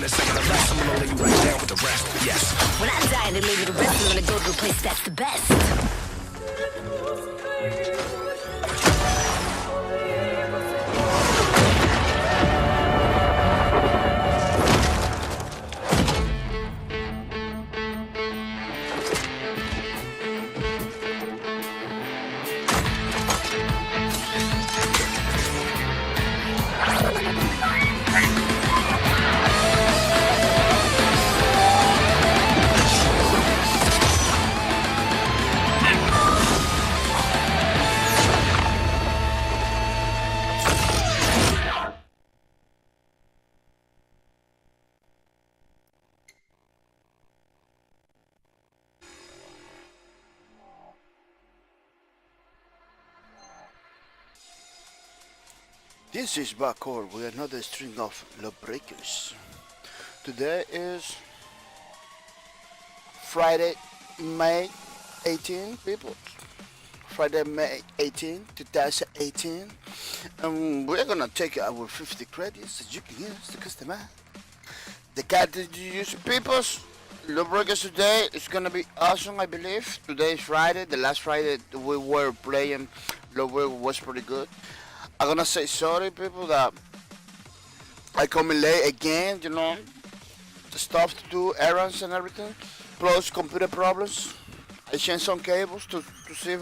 a second or less, I'm gonna lay you right down with the rest. Yes. When I die and they leave me the rest, I'm gonna go to a place that's the best. This is Backward with another string of Lawbreakers. Today is Friday, May 18, people. Friday, May 18, 2018. And we're gonna take our 50 credits that you can use to customize the card that you use. Peoples, Lawbreakers today is gonna be awesome, I believe. Today is Friday. The last Friday we were playing Lawbreakers was pretty good. I'm gonna say sorry, people, that I come in late again, you know, the stuff to do, errands and everything, plus computer problems. I changed some cables to see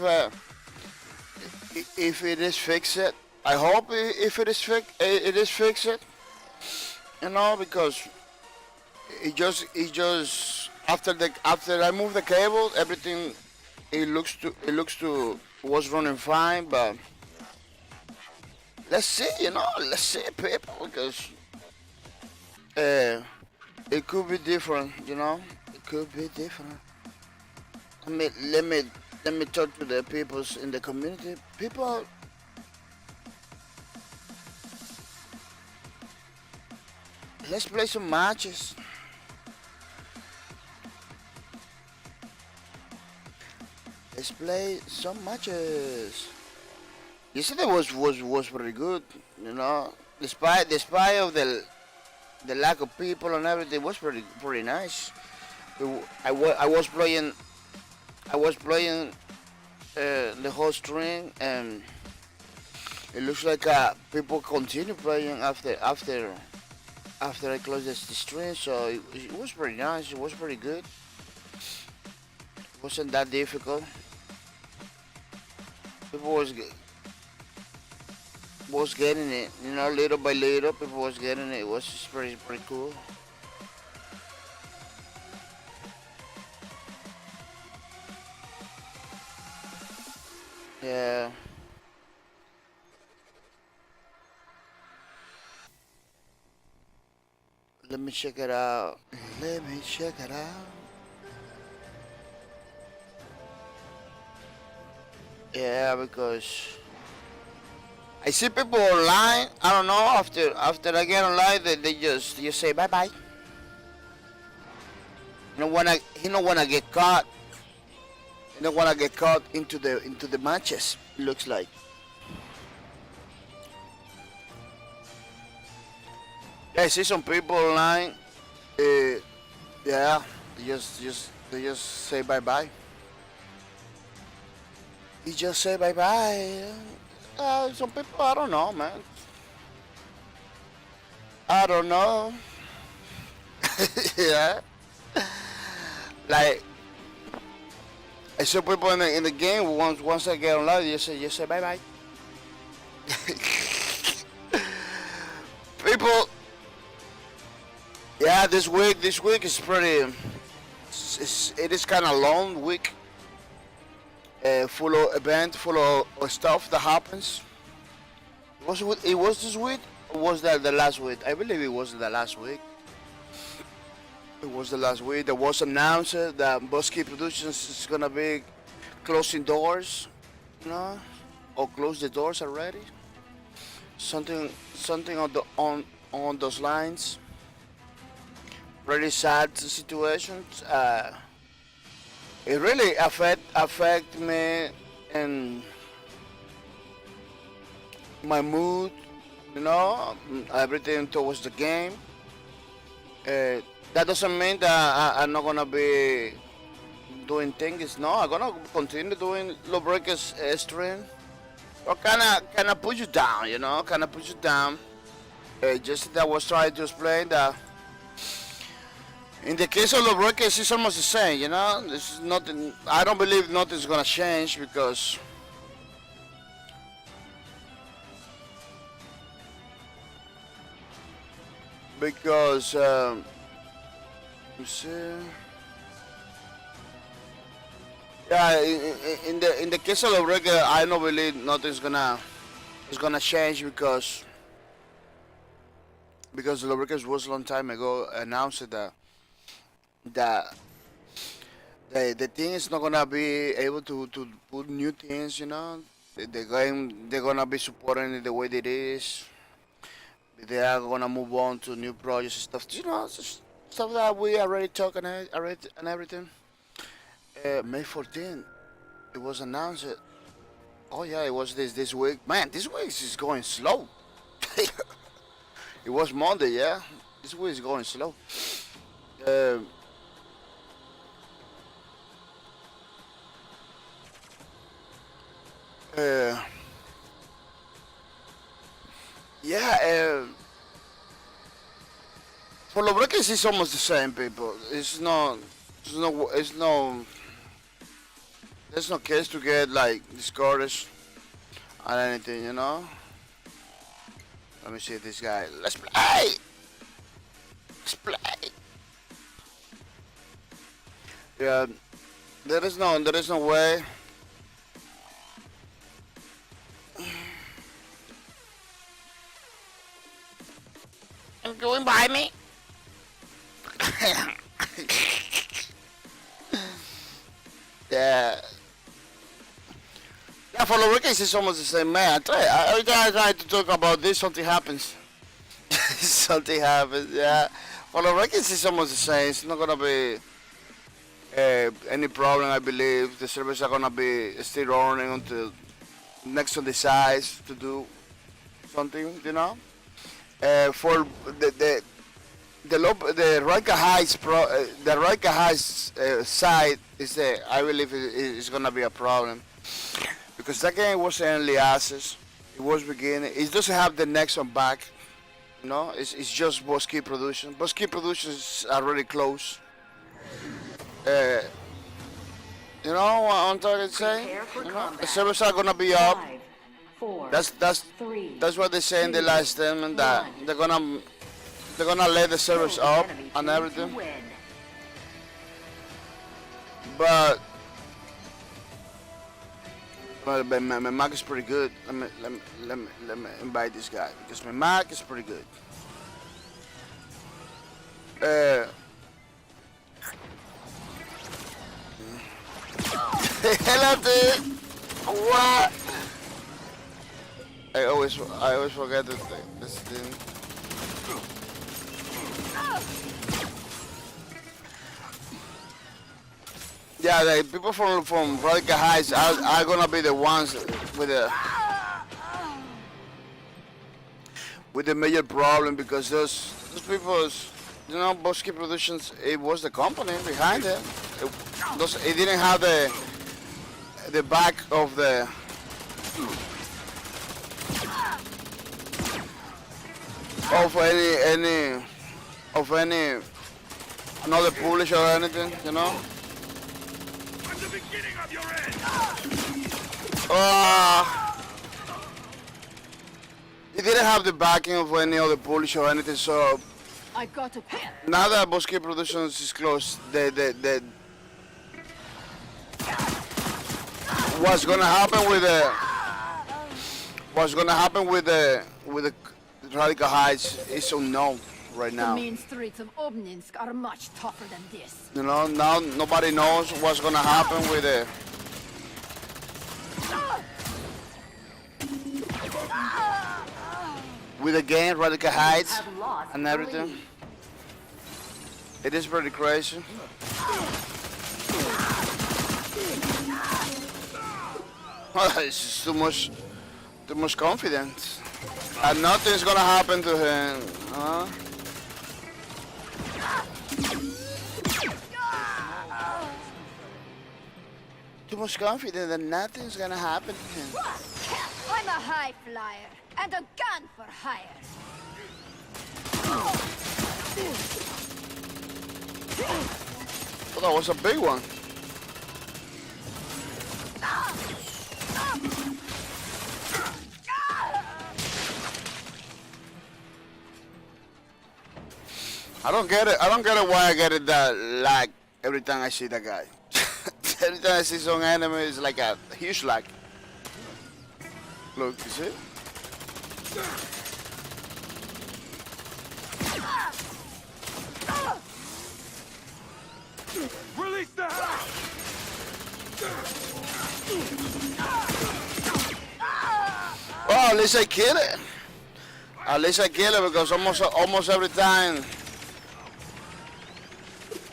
if it is fixed. I hope if it is fixed, you know, because it just after I move the cable, everything it looks to was running fine, but. Let's see, people, because it could be different, you know. It could be different. Let me talk to the peoples in the community. People, let's play some matches. Let's play some matches. Yesterday was pretty good, you know. Despite of the lack of people and everything, was pretty nice. I was playing the whole string, and it looks like people continue playing after I closed the stream. So it was pretty nice. It was pretty good. It wasn't that difficult. People was getting it, you know, little by little. People was getting it. It was just pretty cool. Yeah. Let me check it out. Yeah, because I see people online. I don't know. After I get online, they just say bye bye. You don't wanna get caught. You don't wanna get caught into the matches. It looks like. Yeah, I see some people online. Yeah, they just say bye bye. You just say bye bye. Some people, I don't know, man. I don't know. Yeah. Like, I see people in the game. Once I get online, you say bye bye. People. Yeah, this week is pretty. It is kind of long week. Full of event, full of stuff that happens. It was this week, or was that the last week? I believe it was the last week. It was the last week. There was announced that Bosky Productions is gonna be closing doors, you know, or close the doors already. Something on those lines. Pretty sad situation. It really affect me and my mood, you know, everything towards the game. That doesn't mean that I'm not gonna be doing things. No, I'm gonna continue doing Lawbreakers stream. Or kinda put you down, you know, kinda put you down. Just that I was trying to explain that in the case of Lawbreakers, it's almost the same, you know. This is nothing. I don't believe nothing's gonna change because you see. Yeah, in the case of Lawbreakers, I don't believe nothing's gonna change because Lawbreakers was a long time ago announced that the thing is not gonna be able to put new things, you know. The game they're gonna be supporting it the way it is. They are gonna move on to new projects and stuff. You know, stuff that we already talked and everything. May 14th, it was announced. Oh yeah, it was this week. Man, this week is going slow. It was Monday, yeah. This week is going slow. Yeah. For Lawbreakers, it's almost the same, people. There's no case to get like discouraged or anything, you know. Let me see this guy. Let's play. Let's play. Yeah, there is no way. I'm going by me. Yeah. Yeah, for Lawbreakers, it's almost the same, man. Every time I try to talk about this, something happens. Something happens, yeah. For Lawbreakers, it's almost the same. It's not gonna be any problem, I believe. The servers are gonna be still running until next one decides to do something, you know. For the Rika Heights side is there. I believe it's gonna be a problem because that game was early access. It was beginning. It doesn't have the next one back. You know, it's just Bosky Production. Bosky Productions are really close. You know what I'm trying to say? You know, the servers are gonna be up. 5, 4, That's 3, what they say in the last statement, that they're gonna let the servers up and everything. But my Mac is pretty good. Let me invite this guy because my Mac is pretty good. Hello, dude. What? I always forget this thing. Yeah, the people from Radical Heights are gonna be the ones with the major problem because those people, you know, Bosky Productions, it was the company behind it. It didn't have the back of the of any another publisher or anything, you know. At the beginning of your end. It didn't have the backing of any other publisher or anything, so I got a pen. now that Bosky Productions is closed, what's gonna happen with the Radical Heights is unknown right The now. main streets of Obninsk are much tougher than this. You know, now nobody knows what's gonna happen with the game, Radical Heights, and everything. It is pretty crazy. It's just too much confidence. And nothing's gonna happen to him. too much confident that nothing's gonna happen to him. I'm a high flyer and a gun for hire. Oh, that was a big one. I don't get it. I don't get it why I get it that lag every time I see that guy. Every time I see some enemy, it's like a huge lag. Look, you see? Release the house! Oh, at least I kill it. At least I kill it because almost every time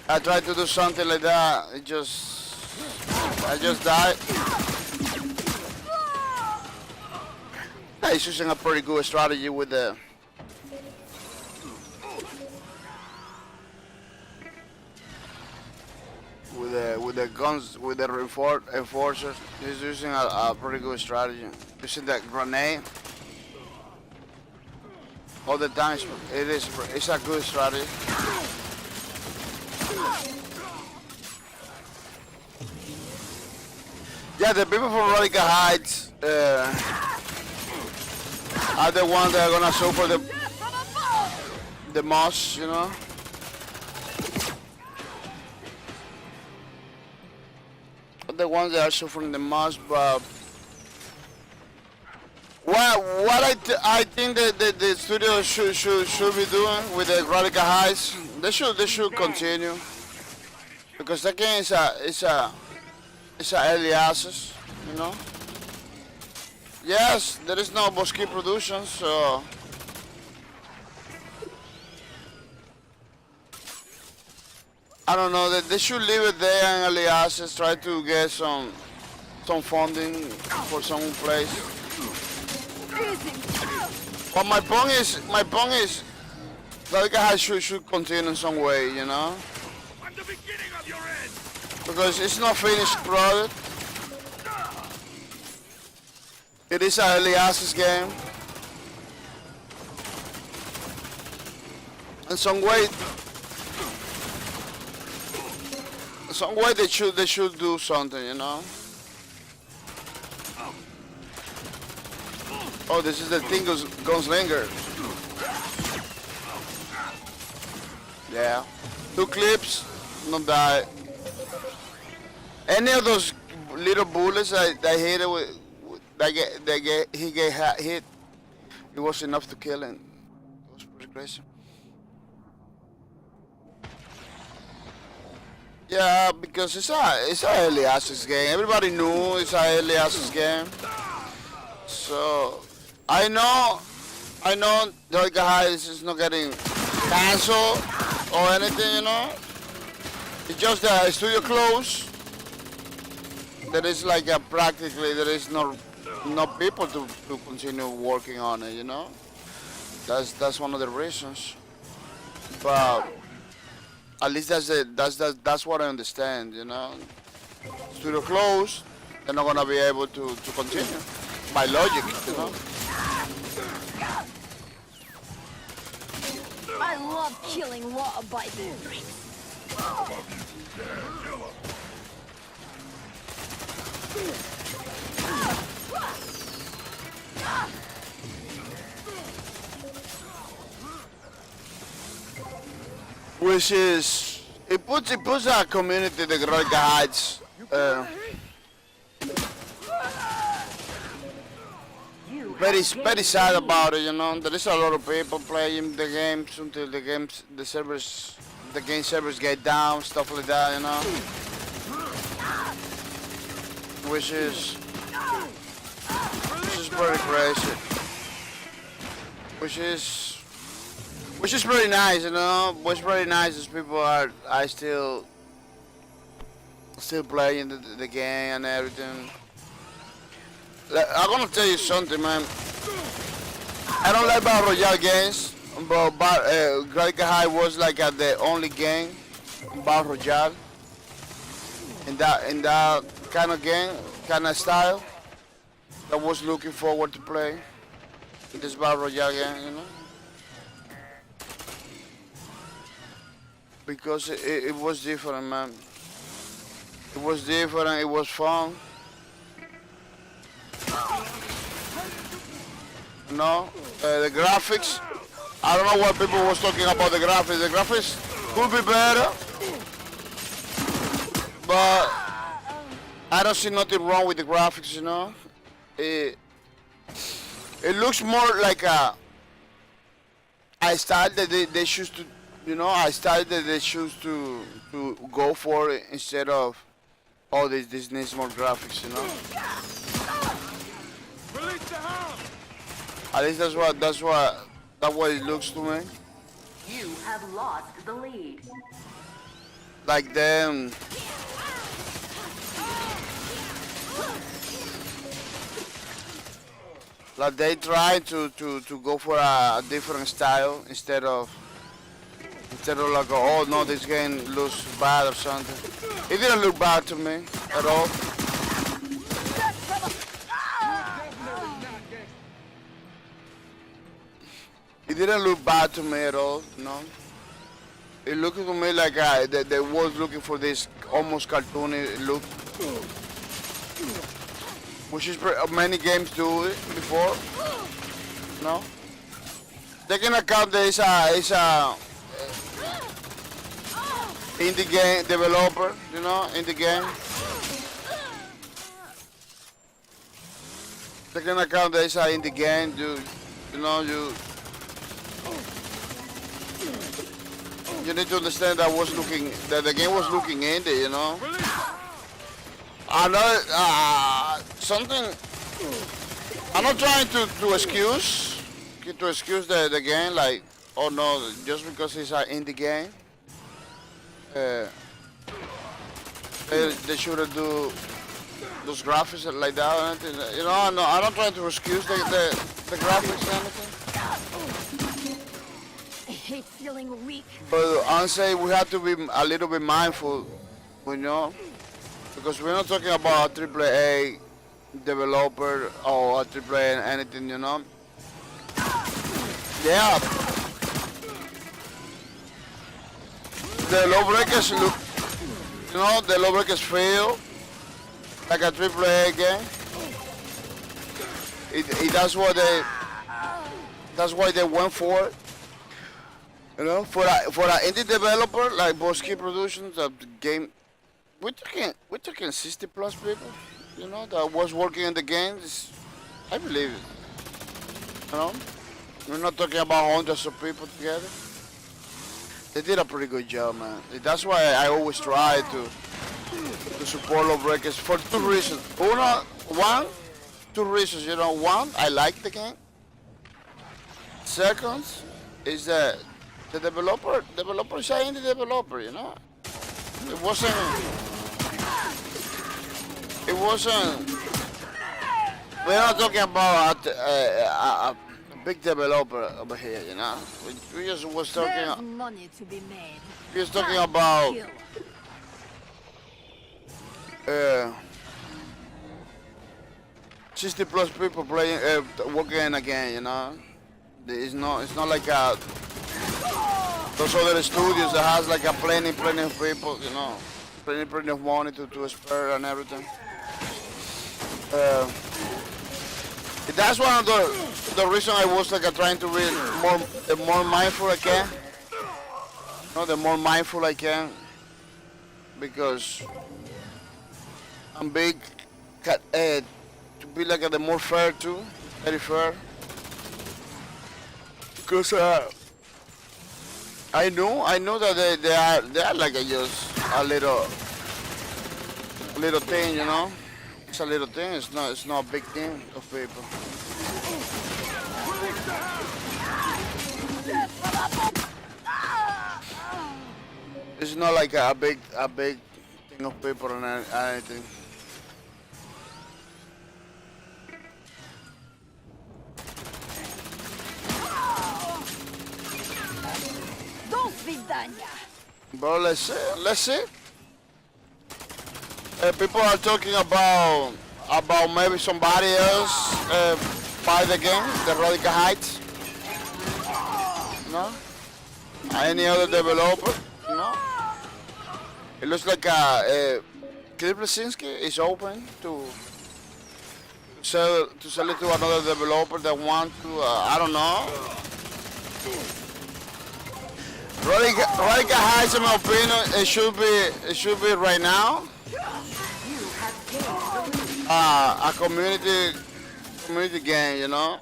I try to do something like that, I just die. He's using a pretty good strategy with the guns, with the enforcers. He's using a pretty good strategy. Using that grenade all the time. It's a good strategy. Yeah, the people from Radical Heights are the ones that are gonna suffer the most, you know. The ones that are suffering the most, but I think that the studio should be doing with the Radical Heights, they should continue, because that game is a early access, you know. Yes, there is no Bosque production, so I don't know, that they should leave it there in early access, try to get some funding for some place. But my point is that guy should continue in some way, you know? I'm the beginning of your end! Because it's not finished product. It is an early access game. In some way they should do something, you know? Oh, this is the thing gunslinger. Yeah. 2 clips, not die. Any of those little bullets that hit it with, he get hit, it was enough to kill him. It was pretty crazy. Yeah, because it's a early access game. Everybody knew it's a early access game. So I know the guy is not getting canceled or anything, you know. It's just the studio closed. There is like practically there is no people to continue working on it, you know. That's one of the reasons. But at least that's what I understand, you know. Studio closed, they're not gonna be able to continue. By logic, you know. I love killing law-abiding freaks. Which is it puts our community, the Radical Heights, very sad about it, you know. There is a lot of people playing the games until the game servers get down, stuff like that, you know. Which is pretty crazy. Which is pretty nice, you know. What's pretty nice is people are still playing the game and everything. I'm gonna tell you something, man. I don't like Battle Royale games, but Radical High was like the only game Battle Royale in that kind of game, kind of style that was looking forward to play this battle royale game, you know, because it was different, man. It was different. It was fun. No, the graphics. I don't know what people was talking about the graphics. The graphics could be better, but I don't see nothing wrong with the graphics. You know, it looks more like a style that they choose to, you know, a style that they choose to go for instead of all this needs more graphics. You know. Release the hound! At least that's what it looks to me. You have lost the lead. Like them. Like they try to go for a different style instead of like, oh no, this game looks bad or something. It didn't look bad to me at all. It didn't look bad to me at all, no. It looked to me like they was looking for this almost cartoony look, which is many games do it before, no. Taking account there is a indie game developer, you know, in the game. Taking account there is a indie game, you know, you need to understand that the game was looking indie, you know. I know something. I'm not trying to excuse the game, like, oh no, just because it's an indie game, they shouldn't do those graphics like that or anything. You know, no, I'm not trying to excuse the graphics or anything. I hate feeling weak. But I'm saying we have to be a little bit mindful, you know, because we're not talking about a AAA developer or a AAA anything, you know. Yeah. The Lawbreakers look, you know, the Lawbreakers feel like a AAA game. That's why they went for it. You know, for an indie developer like Bosky Productions, the game, we're talking 60 plus people, you know, that was working in the games. I believe it. You know, we're not talking about hundreds of people together. They did a pretty good job, man. That's why I always try to support Lawbreakers for two reasons. Two reasons, you know. One, I like the game. Second, is that the developer is an indie developer, you know. It wasn't. We're not talking about a big developer over here, you know. We just was There's talking. money to be made. We was talking about. Kill. 60 plus people playing, working in a game, you know. It's not like those other studios that has like a plenty of people, you know, plenty of money to spare and everything. That's one of the reason I was like trying to read the more mindful I can. No, the more mindful I can, because I'm big to be like the more fair too, very fair. Because I know that they are like just a little thing, you know. It's a little thing. It's not a big thing of people. It's not like a big thing of people and anything. До свидания. Bro, let's see. People are talking about maybe somebody else buy the game, the Radical Heights. No? Any other developer? No? It looks like Cliff Lesinski is open to sell it to another developer that want to. I don't know. Radical Heights, in my opinion, it should be right now. A community game, you know,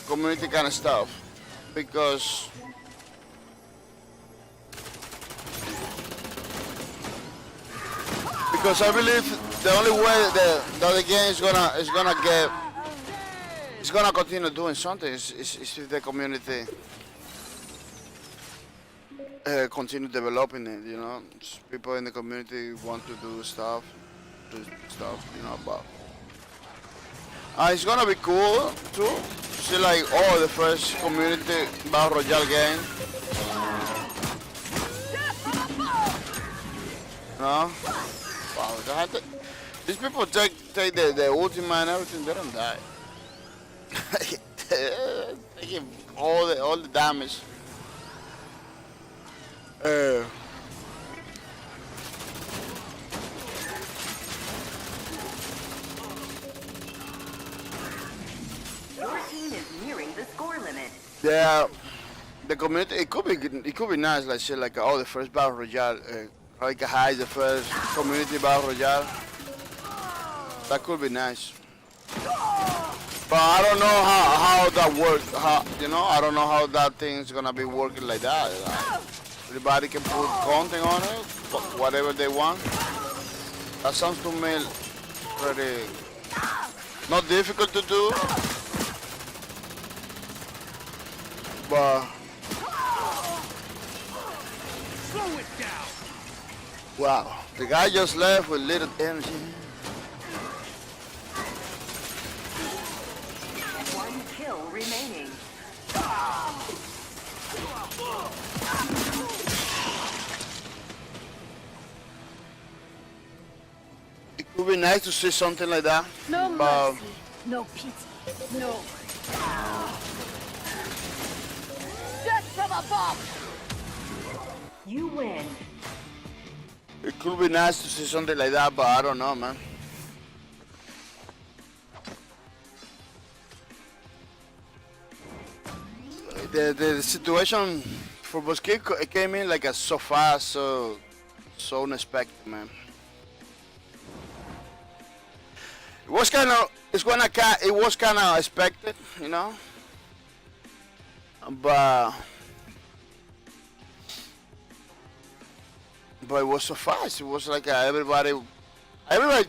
community kind of stuff, because I believe the only way the other game is gonna continue doing something is if the community continue developing it, you know. People in the community want to do stuff, you know, but it's gonna be cool too to see like the first community Battle Royale game. No? Wow, these people take the ultimate and everything, they don't die. They give all the damage. Your team is nearing the score limit. Yeah, the community, it could be nice, like shit, like the first Battle Royale, Radical Heights, the first community Battle Royale. That could be nice. But I don't know how that works. I don't know how that thing's gonna be working like that. Everybody can put content on it, whatever they want. That sounds to me pretty not difficult to do, but Slow it down. wow, the guy just left with little energy. One kill remaining. It would be nice to see something like that. No but mercy, no pity, no. Death from above! You win. it could be nice to see something like that, but I don't know, man. The situation for Bosque came in like so fast, so unexpected, man. It was kind of expected, you know, but it was so fast. It was like everybody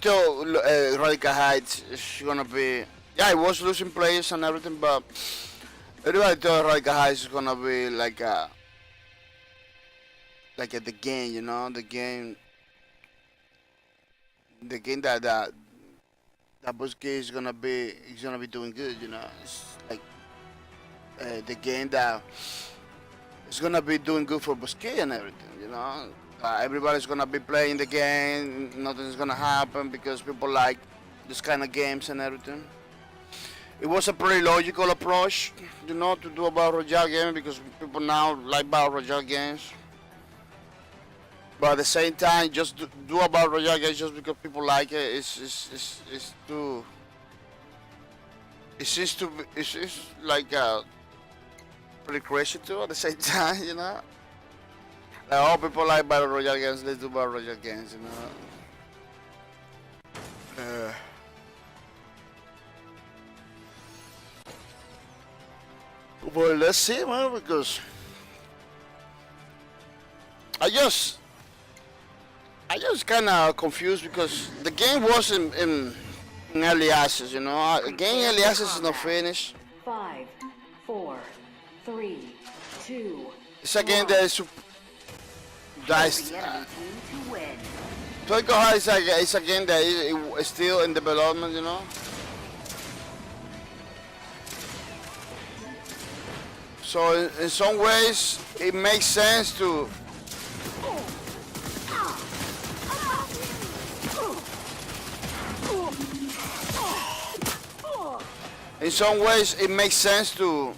told Radical Heights is gonna be, yeah, it was losing players and everything, but everybody thought Radical Heights is gonna be like the game, you know, the game that Bosque is gonna be doing good, you know. It's like the game that is gonna be doing good for Bosque and everything, you know. Everybody's gonna be playing the game. Nothing's gonna happen because people like this kind of games and everything. It was a pretty logical approach, you know, to do a Battle Royale game because people now like Battle Royale games. But at the same time, just do a Battle Royale game just because people like it, it's too. It seems to be, it's like pretty crazy too at the same time, you know. Like, all people like Battle Royale games, let's do Battle Royale games, you know. Well, let's see, man, because I just kind of confused because the game was in early access, you know. The game early access is not finished. 5, 4, 3, 2. It's a game that is The enemy team to win. Toyko High is a game that is still in development, you know. So in some ways, it makes sense to in some ways it makes sense to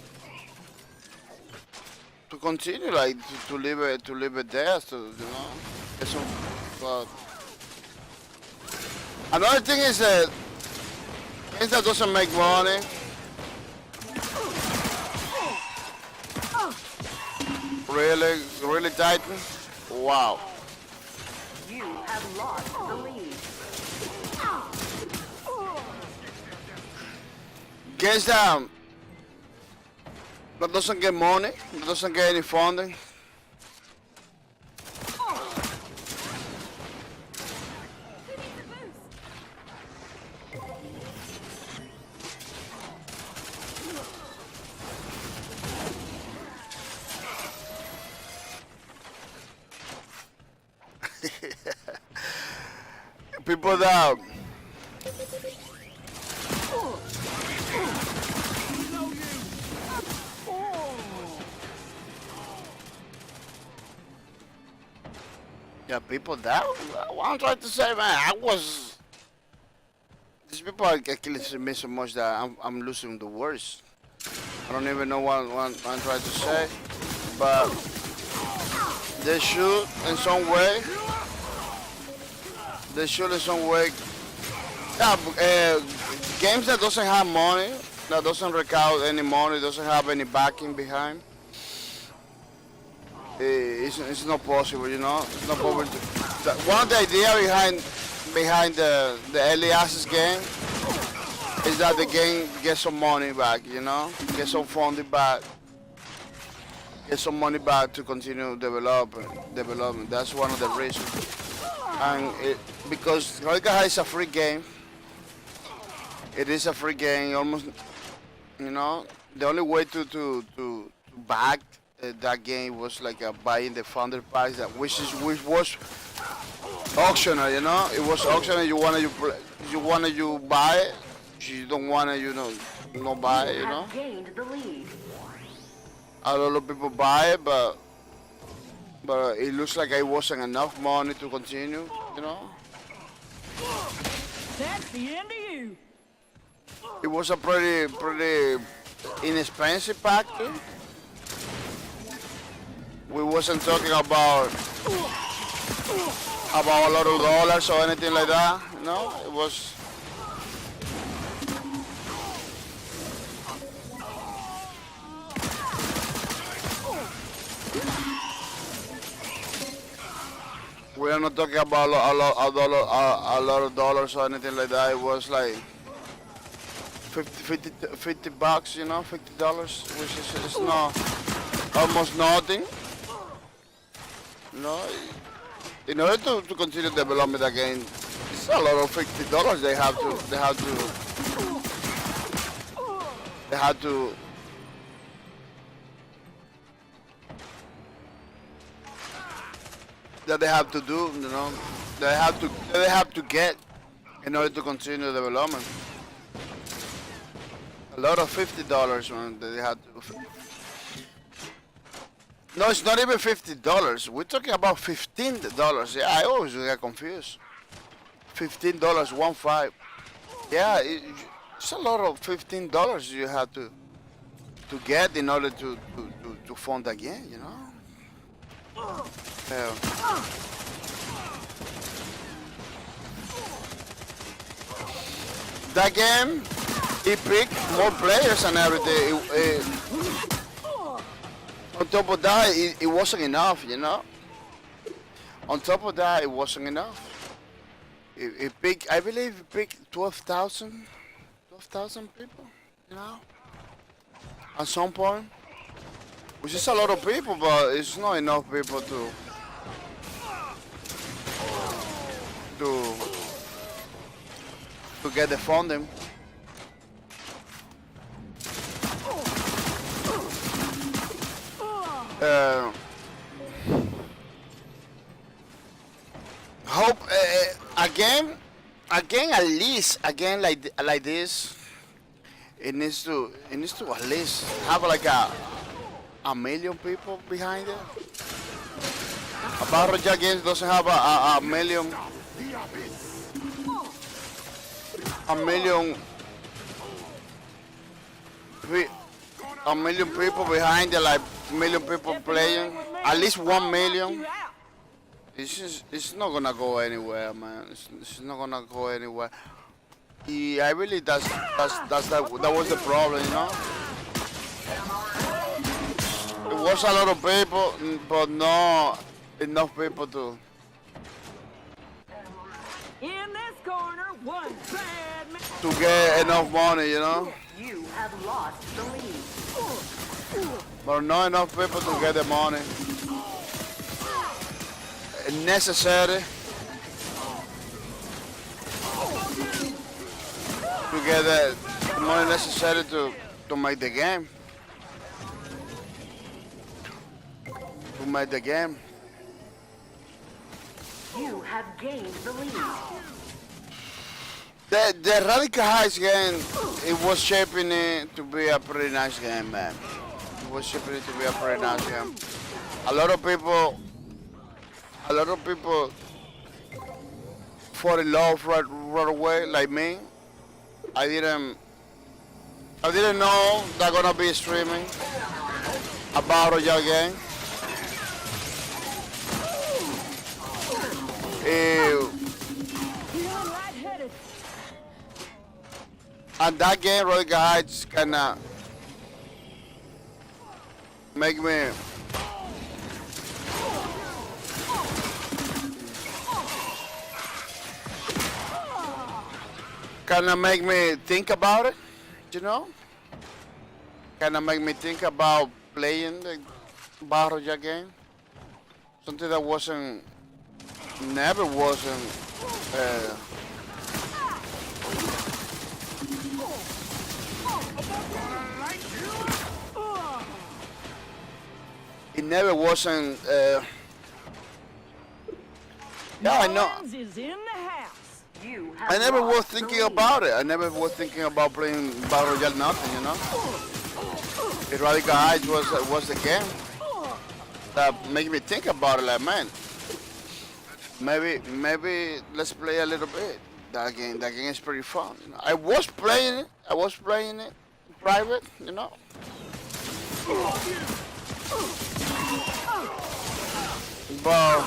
continue, like to leave it there, to get some, but another thing is that things that doesn't make money. Really tighten. Wow. You have lost the lead. Games that doesn't get money, that doesn't get any funding. People that yeah, people that what I'm trying to say, man, these people are killing me so much that I'm losing the words. I don't even know what I'm trying to say, but they should in some way. They should in some way. Yeah, games that doesn't have money, that doesn't recount any money, doesn't have any backing behind. It's not possible, you know. It's not possible. One of the idea behind the early access game is that the game gets some money back, you know, get some funding back, get some money back to continue development. That's one of the reasons. And because Holga is a free game, it is a free game. Almost, you know, the only way to back that game was like buying the founder packs, which was auctional. You know, it was auctional. You wanna you buy it. You don't wanna not buy it. You know. Gained the lead. A lot of people buy it, but it looks like it wasn't enough money to continue, you know? That's the end of you. It was a pretty inexpensive pack too. We wasn't talking about a lot of dollars or anything like that, you know? It was we are not talking about a lot of dollars or anything like that. It was like 50 bucks, you know, $50, which is not almost nothing. You know, in order to continue developing that game, it's a lot of $50 they have to that they have to do, you know, they have to get in order to continue development. A lot of $50, man, that they had to. No, it's not even $50. We're talking about $15. Yeah, I always get confused. $15, 1.5. Yeah, it's a lot of $15 you have to get in order to fund again, you know. That game, it picked more players and everything. On top of that, it wasn't enough, you know. On top of that, it wasn't enough. It picked, I believe, it picked 12,000 people, you know, at some point. Which is a lot of people, but it's not enough people to get the funding. Hope again at least again like this. It needs to at least have like a million people behind it. A Battle Royale games doesn't have a million a million people behind it, like million people playing, at least 1 million. It's not gonna go anywhere, man. It's not gonna go anywhere. I really that was the problem, you know. It was a lot of people, but not enough people to. In this corner, one bad man. To get enough money, you know. You have lost the lead. But not enough people to get the money necessary to get the money necessary to make the game. To make the game. You have gained the lead. The Radical Heights game, it was shaping it to be a pretty nice game, man. It was shaping it to be a pretty nice game. A lot of people fall in love right away, like me. I didn't know they're gonna be streaming a Battle Royale game. And that game, Radical Heights, kinda make me think about it, you know? Kinda make me think about playing the Battle Royale game. Something that never wasn't it never wasn't yeah, I know. Is in the house. You have I never was lost the thinking lead. about it. I never was thinking about playing Battle Royale, nothing, you know. The Radical Heights was the game that made me think about it. Like, man, maybe let's play a little bit. That game is pretty fun. You know? I was playing it in private, you know. But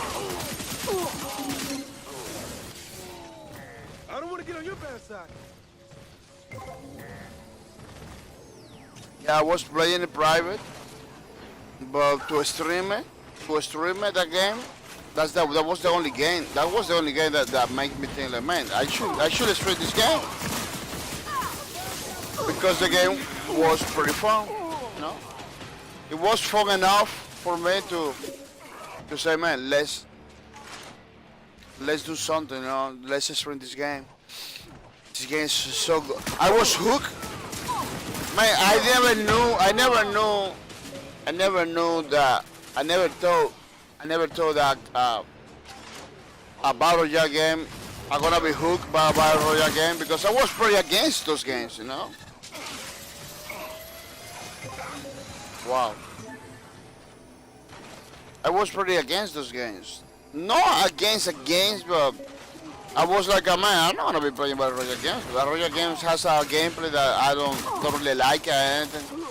I don't want to get on your bad side. yeah, I was playing it private. But to stream it, that game, that was the only game. That was the only game that made me think like, man, I should stream this game because the game was pretty fun. You know, it was fun enough for me to say, man, let's do something. You know, let's stream this game. This game is so good. I was hooked. Man, I never thought that a Battle Royale game, I'm gonna be hooked by a Battle Royale game because I was pretty against those games, you know? Wow. I was pretty against those games. Not against, but I was like, man, I'm not gonna be playing Battle Royale games. Battle Royale games has a gameplay that I don't really like or anything.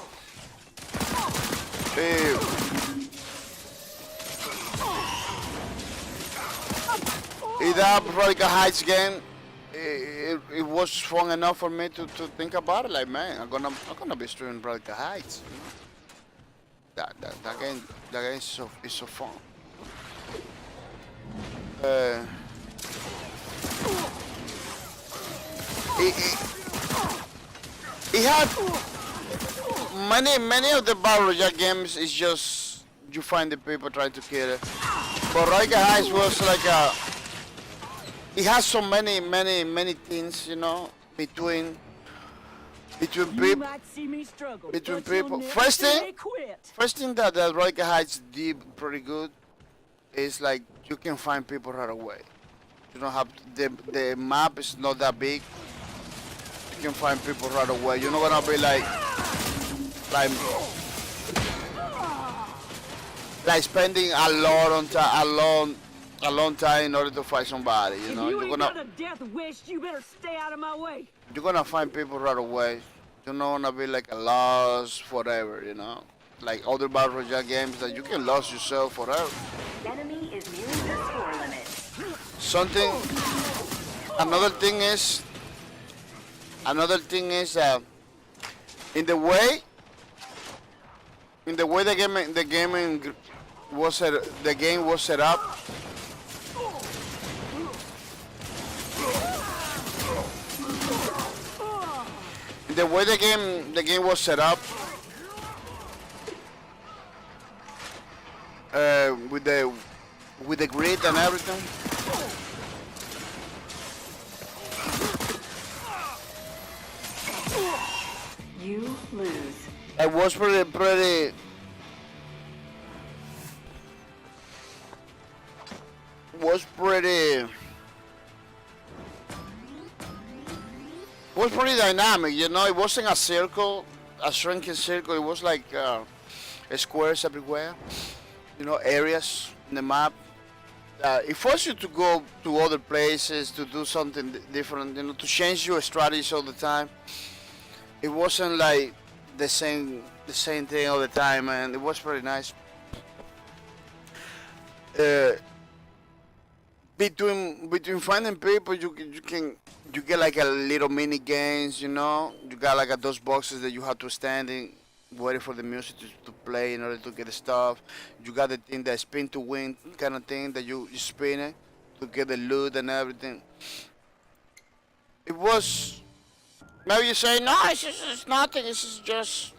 That Radical Heights game, it was fun enough for me to think about it. Like, man, I'm gonna be streaming Radical Heights. You know? That game is so fun. It had many of the Battle Royale games is just you find the people trying to kill it. But Radical Heights was like it has so many things, you know, between people. First thing that Radical Heights did pretty good is like you can find people right away. You don't have the map is not that big. You can find people right away. You're not gonna be like spending a long time in order to find somebody. You know, If you ain't got a death wish, you better stay out of my way. you're gonna find people right away. You're not gonna be like a loss forever, you know? Like other Battle Royale games that you can lose yourself forever. Enemy is nearing the score limit. Something, another thing is, in the way, the game was set up. The way the game was set up, with the grid and everything. You lose. It was pretty. Was pretty dynamic, you know. It wasn't a circle, a shrinking circle. It was like squares everywhere, you know, areas in the map. It forced you to go to other places to do something different, you know, to change your strategies all the time. It wasn't like the same thing all the time, and it was pretty nice. Between finding people, you get like a little mini games, you know. You got like those boxes that you have to stand in, waiting for the music to play in order to get the stuff. You got the thing that spin to win kind of thing that you spin it to get the loot and everything. It was, maybe you say no, it's nothing. It's just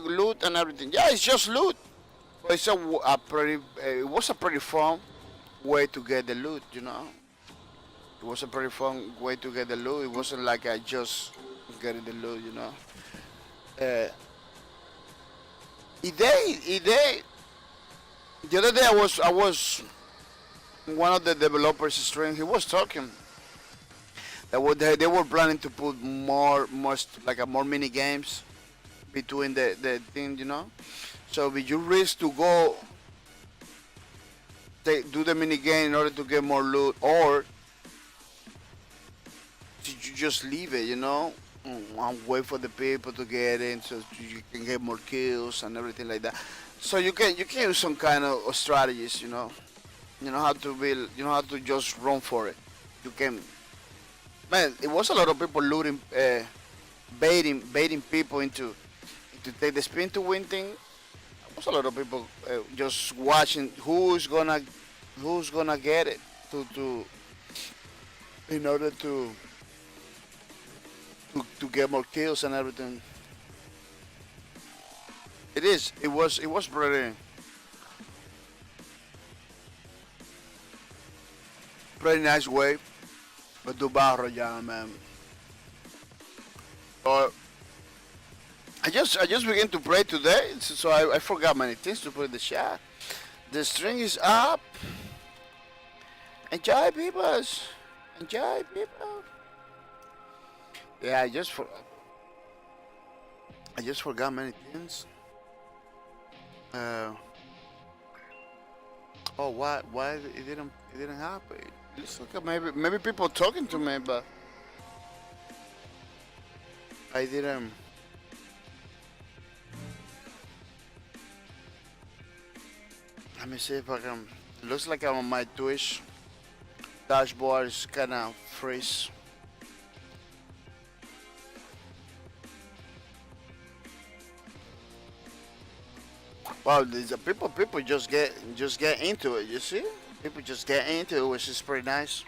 loot and everything. Yeah, it's just loot. But it's it was a pretty fun way to get the loot, you know. It was a pretty fun way to get the loot. It wasn't like I just getting the loot, you know. The other day I was one of the developers stream. He was talking that they were planning to put more mini games between the thing, you know. So if you risk to go do the mini game in order to get more loot, or did you just leave it, you know, and wait for the people to get in so you can get more kills and everything like that. So you can use some kind of strategies, you know. You know how to build, you know how to just run for it. You can, man, it was a lot of people looting, baiting people into take the spin to win thing. There was a lot of people just watching who's gonna get it to in order to get more kills and everything. It was pretty nice way to do Battle Royale, man. I just began to play today, so I forgot many things to put in the chat. The string is up. Enjoy, peoples. Enjoy, people. Yeah, I just forgot many things. Oh, why it didn't happen? It looks like maybe people talking to me, but I didn't. Let me see if I can. It looks like I'm on my Twitch dashboard is kind of freeze. Wow, these are people just get into it. You see, people just get into it, which is pretty nice.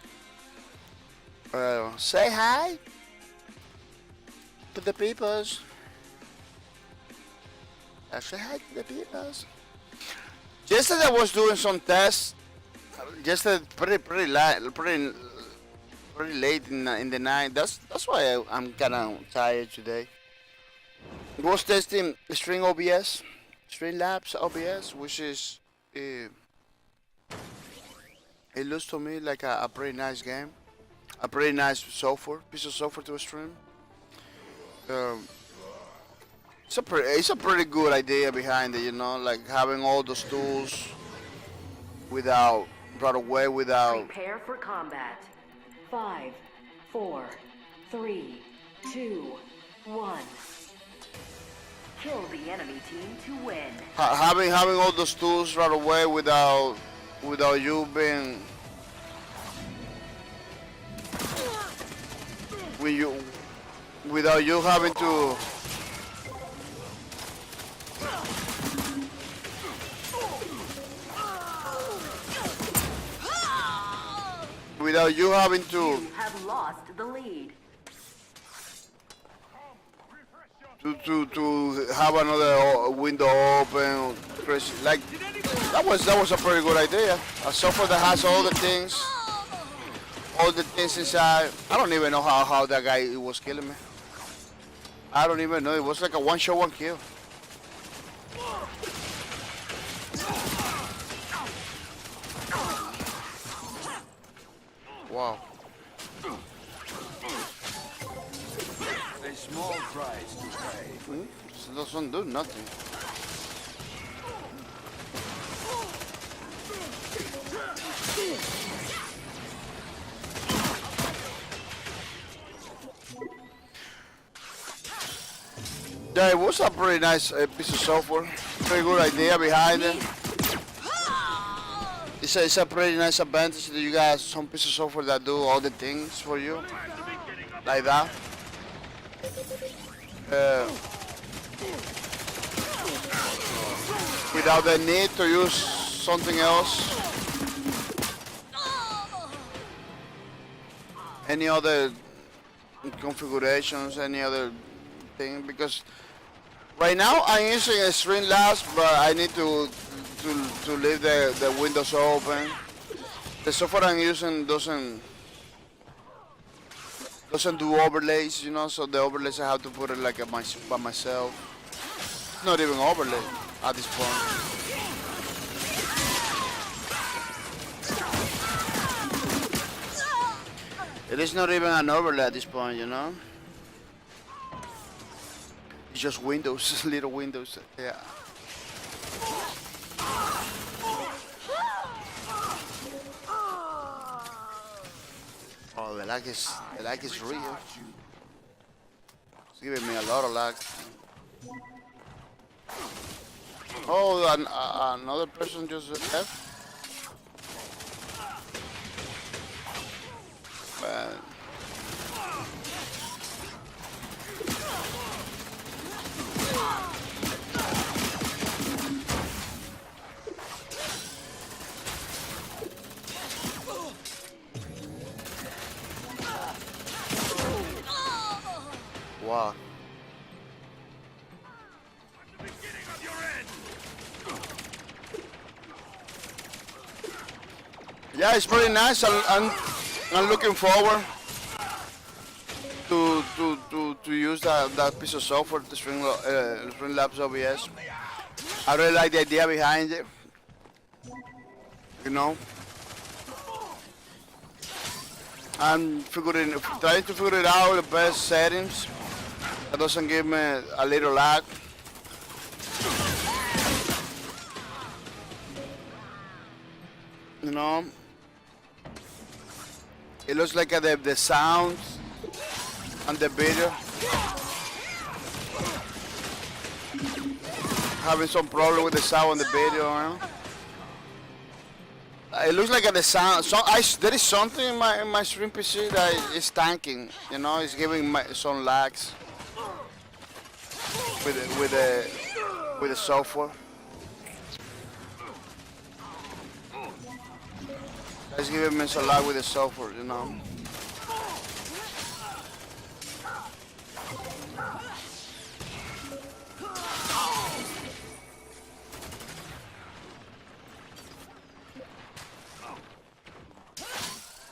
Say hi to the peoples. Say hi to the peoples. Yesterday I was doing some tests. Yesterday pretty late in the night. That's why I'm kind of tired today. I was testing Streamlabs OBS, which is it looks to me like a pretty nice game, a pretty nice piece of software to stream. It's a pretty good idea behind it, you know, like having all those tools without Prepare for combat. 5, 4, 3, 2, 1. Kill the enemy team to win. Having all those tools right away without you being without you having to You have lost the lead. to have another window open, like that was a pretty good idea. A software that has all the things inside. I don't even know how that guy was killing me. I don't even know. It was like a one shot, one kill. Wow. A small price to pay. This doesn't do nothing. Yeah, it was a pretty nice piece of software. Pretty good idea behind it. It's a pretty nice advantage that you got some piece of software that do all the things for you, like that. Without the need to use something else. Any other configurations, any other thing, because right now I'm using a Streamlabs, but I need to leave the windows open. The software I'm using doesn't do overlays, you know, so the overlays I have to put it like by myself. It's not even overlay at this point. It is not even an overlay at this point, you know. It's just windows, little windows, yeah. Oh, the lag is real. It's giving me a lot of lag. Oh, another person just left. Man. Wow. Yeah, it's pretty nice. I'm looking forward to use that piece of software, the Streamlabs OBS. I really like the idea behind it. You know, I'm trying to figure it out the best settings that doesn't give me a little lag. You know, it looks like the sounds and the video having some problem with the sound and the video. You know? It looks like the sound. So there is something in my stream PC that is tanking. You know, it's giving some lags with the software. It's giving me some lag with the software. You know.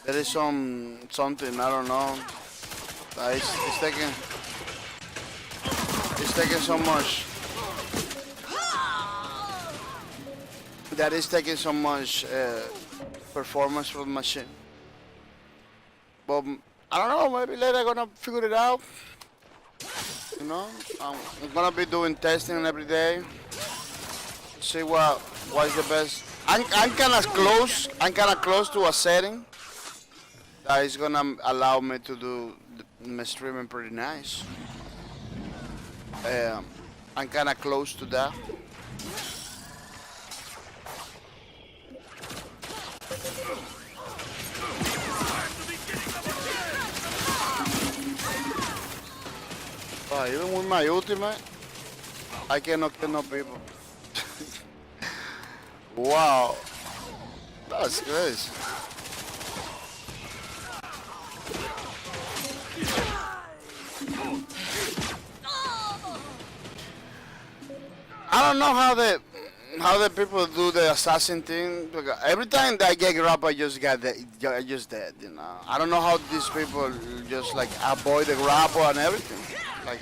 There is something, I don't know. It's taking so much. That is taking so much performance from the machine. But I don't know, maybe later I'm gonna figure it out. You know, I'm gonna be doing testing every day. See what is the best. I'm kind of close to a setting that is gonna allow me to do my streaming pretty nice. I'm kind of close to that. Even with my ultimate, I cannot kill no people. Wow, that's crazy. I don't know how the people do the assassin thing. Because every time that I get grabbed, I just dead. You know. I don't know how these people just like avoid the grapple and everything. Like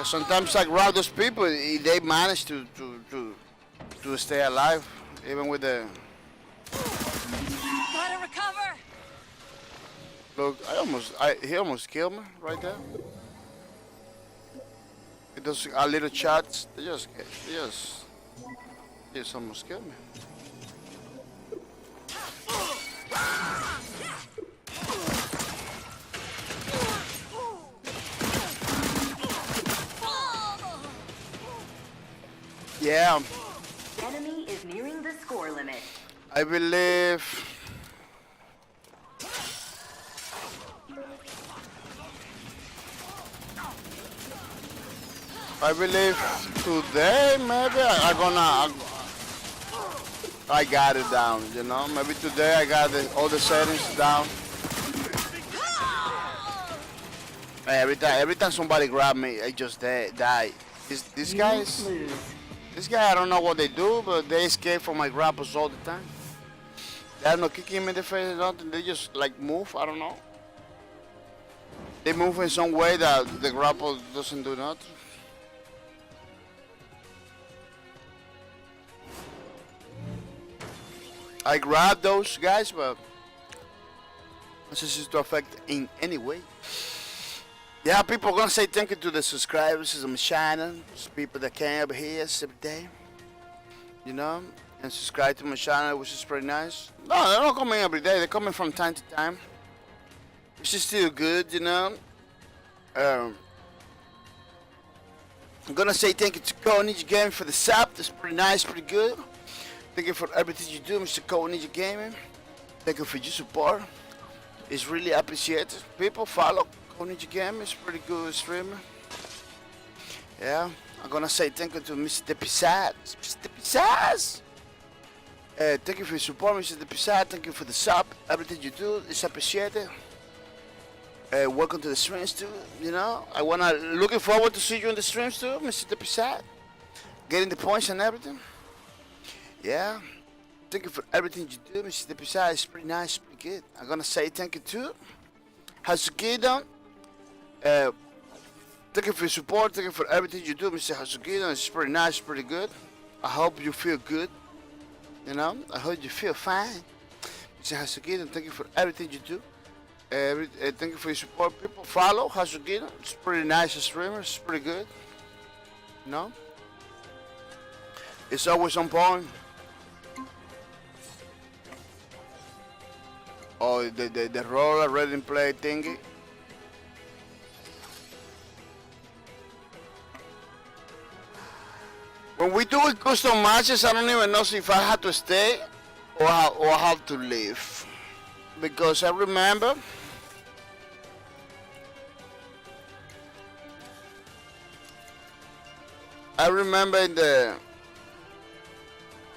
sometimes I grab those people, they manage to stay alive, even with the. Gotta recover. Look, he almost killed me right there. It does a little shots. They just almost killed me. Yeah. Enemy is nearing the score limit. I believe. Today maybe I got it down, you know. Maybe today I got all the settings down. Every time somebody grab me, I just die. These guys. This guy, I don't know what they do, but they escape from my grapples all the time. They're not kicking me in the face or nothing. They just like move. I don't know. They move in some way that the grapple doesn't do nothing. I grab those guys, but this is to affect in any way. Yeah, people are gonna say thank you to the subscribers of my channel, people that came over here every day, you know, and subscribe to my channel, which is pretty nice. No, they're not coming every day, they're coming from time to time, which is still good, you know. I'm gonna say thank you to Code Ninja Gaming for the sub, that's pretty nice, pretty good. Thank you for everything you do, Mr. Code Ninja Gaming. Thank you for your support, it's really appreciated. People follow Code Ninja Gaming, is pretty good streamer. Yeah, I'm gonna say thank you to Mr. Pisat. Mr. Pisat! Thank you for your support, Mr. Pisat. Thank you for the sub. Everything you do is appreciated. Welcome to the streams too. You know, looking forward to see you in the streams too, Mr. Pisat. Getting the points and everything. Yeah. Thank you for everything you do, Mr. Pisat. It's pretty nice, pretty good. I'm gonna say thank you to Hasukidon. Thank you for your support, thank you for everything you do, Mr. Hasukidon. It's pretty nice, pretty good. I hope you feel good, you know, I hope you feel fine. Mr. Hasukidon, thank you for everything you do. Thank you for your support, people. Follow Hasukidon, it's pretty nice streamer, it's pretty good, you know. It's always on point. Oh, the roller ready and play thingy. When we do custom matches, I don't even know if I have to stay or I have to leave. Because I remember in the,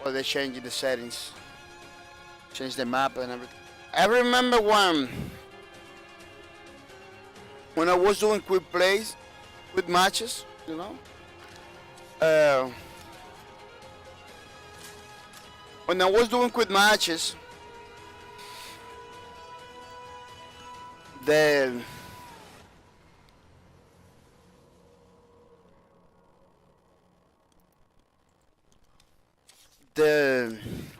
well, they changed the settings, changed the map and everything. I remember when I was doing quick plays, quick matches, you know. When I was doing quick matches, then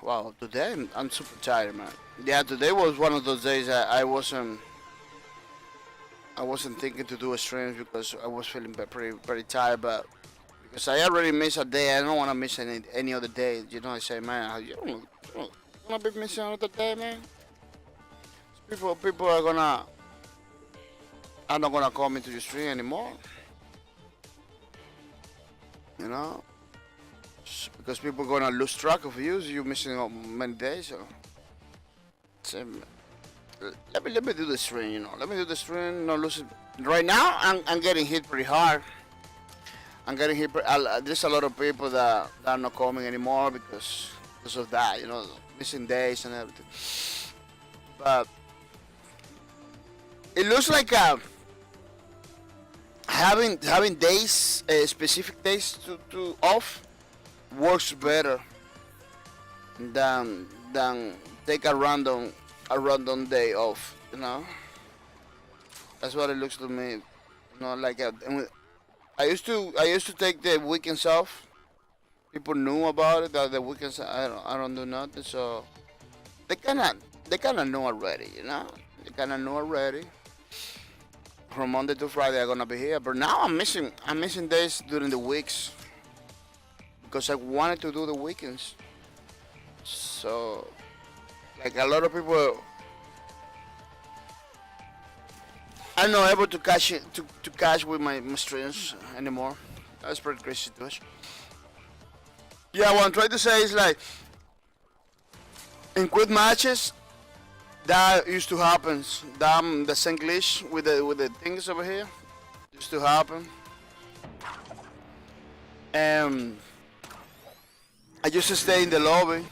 wow, today I'm super tired, man. Yeah, today was one of those days I wasn't thinking to do a stream because I was feeling pretty tired, but because I already missed a day, I don't want to miss any other day. You know, I say, man, you don't want to be missing another day, man. People are gonna I'm not gonna come into your stream anymore. You know, because people are gonna lose track of you. So you're missing many days. So let me do the stream. You know, let me do the stream. Not lose it. Right now, I'm getting hit pretty hard. I'm getting hit. There's a lot of people that are not coming anymore because of that. You know, missing days and everything. But it looks like having days, specific days to off, works better than take a random day off. You know, that's what it looks to me. You know, like I used to take the weekends off. People knew about it that the weekends I don't do nothing, so they kind of know already. You know, they kind of know already. From Monday to Friday I'm gonna be here, but now I'm missing days during the weeks because I wanted to do the weekends. So, like a lot of people, I'm not able to catch with my streams anymore. That's pretty crazy situation. Yeah, what I'm trying to say is like in quick matches. That used to happen. The same glitch with the things over here used to happen. I used to stay in the lobby.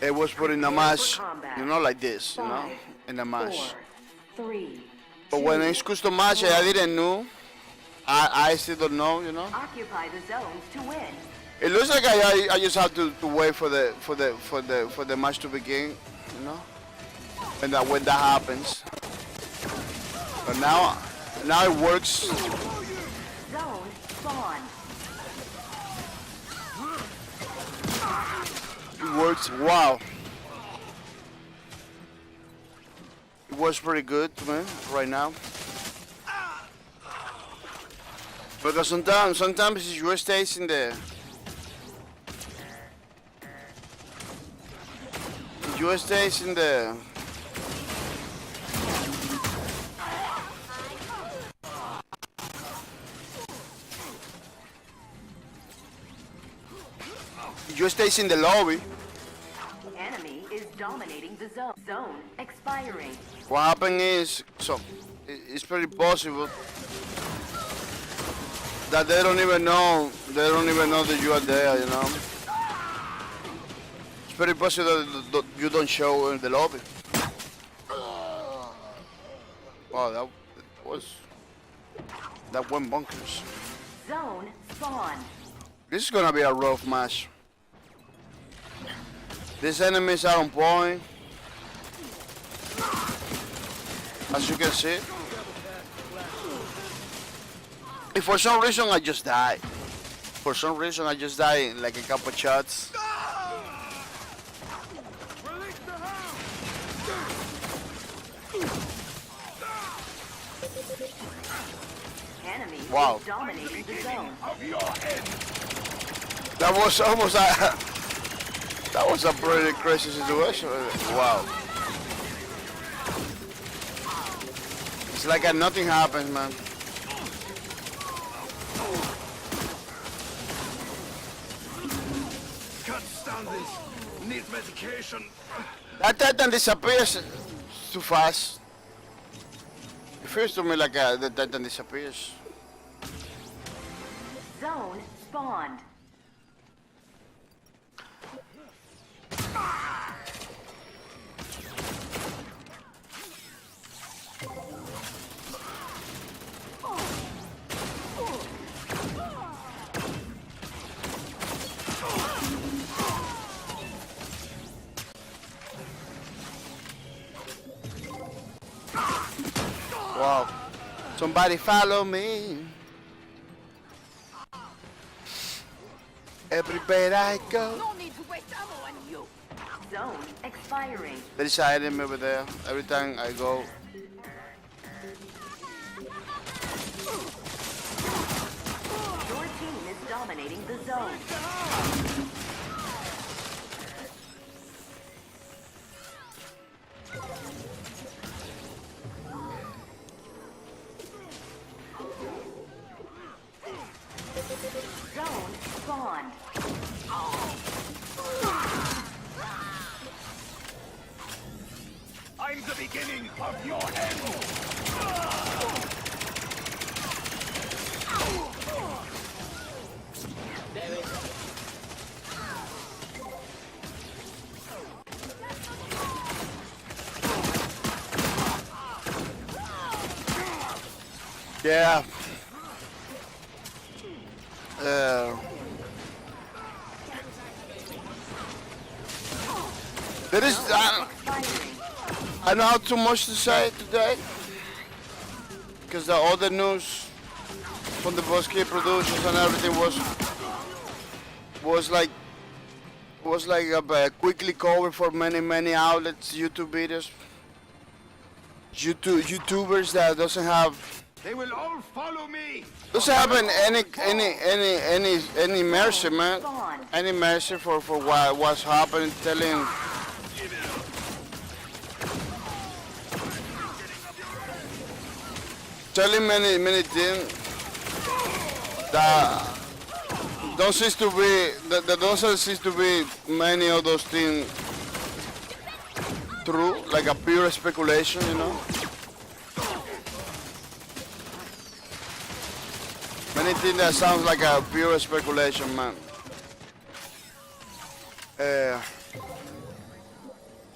It was put in a match, you know, like this, you know, in a match. 4, 3, But when it's custom match, I didn't know. I still don't know, you know. Occupy the zones to win. It looks like I just have to wait for the match to begin. You know, when that happens. But now it works. Zone spawn. It works. Wow. It works pretty good to me right now. Because sometimes you stays in the. US stays in the lobby. Enemy is dominating the zone. Zone expiring. What happened is it's pretty possible that they don't even know that you are there, you know. It's very possible that you don't show in the lobby. Wow, that went bonkers. Zone spawn. This is gonna be a rough match. These enemies are on point. As you can see. If for some reason I just died. For some reason I just died in like a couple shots. Enemy Wow. is dominating the zone. That was almost that was a pretty crazy situation. Wow. It's like nothing happens, man. Can't stand this. Need medication. That Titan disappears too fast. It feels to me like the Titan disappears. Zone spawned. Wow. Somebody follow me. Everywhere I go. No need to waste ammo on you. Zone expiring. There is an enemy over there. Every time I go. Your team is dominating the zone. Yeah. Uh, there is. I don't have too much to say today because the other news from the Bosque productions and everything was like a quickly covered for many outlets, YouTube videos, YouTubers that doesn't have. They will all follow me. Doesn't have any mercy, man. Any mercy for what's happening, telling many things that don't seem to be that doesn't seem to be many of those things true, like a pure speculation, you know. Many things that sounds like a pure speculation, man.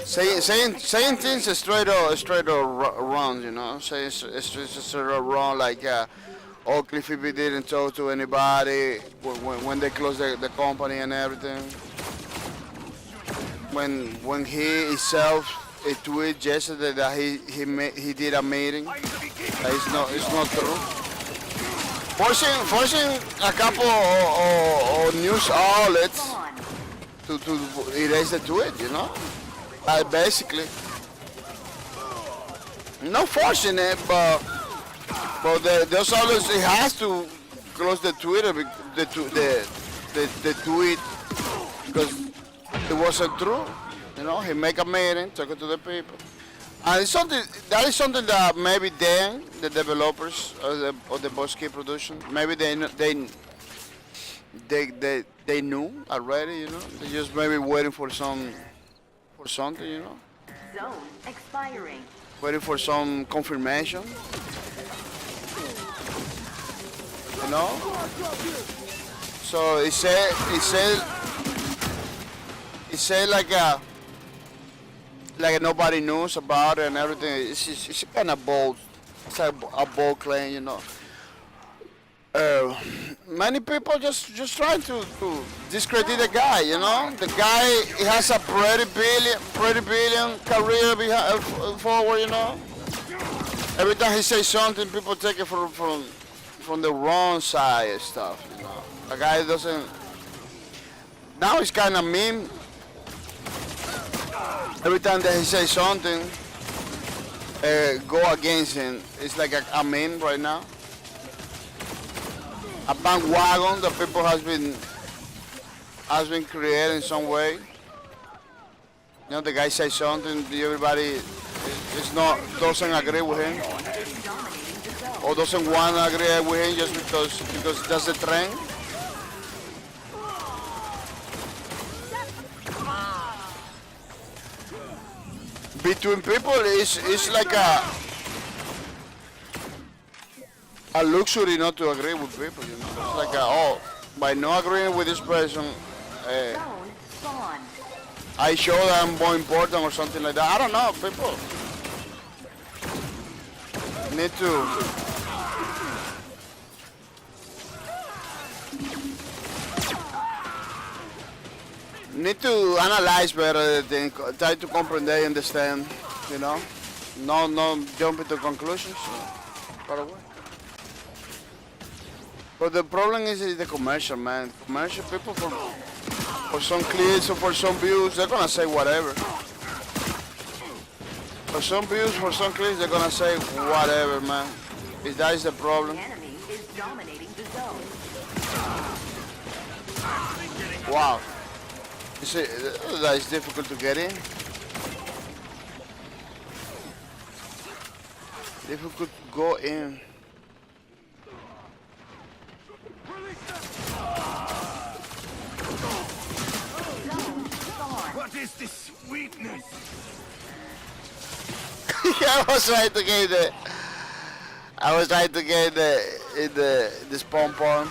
Saying things straight or wrong, you know. Saying straight or wrong, like oh, Cliffy B didn't talk to anybody when they closed the company and everything. When he himself tweeted yesterday that he did a meeting, it's not true. Forcing a couple of news outlets to erase the tweet, you know. Basically, not forcing it, but there's always it has to close the Twitter, the tweet, because it wasn't true. You know, he make a meeting, talking to the people, and it's something that maybe the developers of the Bosque production, maybe they knew already. You know, they just maybe waiting for something, you know. Zone expiring. Waiting for some confirmation. You know? So it said like nobody knows about it and everything. It's kind of bold. It's a bold claim, you know. Many people just trying to discredit the guy, you know. The guy he has a pretty billion career forward, you know. Every time he says something, people take it from the wrong side and stuff, you know. The guy doesn't. Now it's kind of meme. Every time that he says something, go against him. It's like a meme right now. A bandwagon that people has been created in some way. You know, the guy says something, everybody doesn't agree with him, or doesn't want to agree with him just because that's the trend. Between people, it's like a luxury not to agree with people, you know. It's like by not agreeing with this person, I show that I'm more important or something like that. I don't know, people need to analyze better the thing, try to comprehend, understand, you know. No jump into conclusions. Far away. But the problem is the commercial, man. Commercial people for some clicks or for some views, they're gonna say whatever. For some views, for some clicks, they're gonna say whatever, man. That is the problem. The enemy is dominating the zone. Wow. You see, that is difficult to get in. Difficult to go in. What is this sweetness? I was trying to get this pom-pom.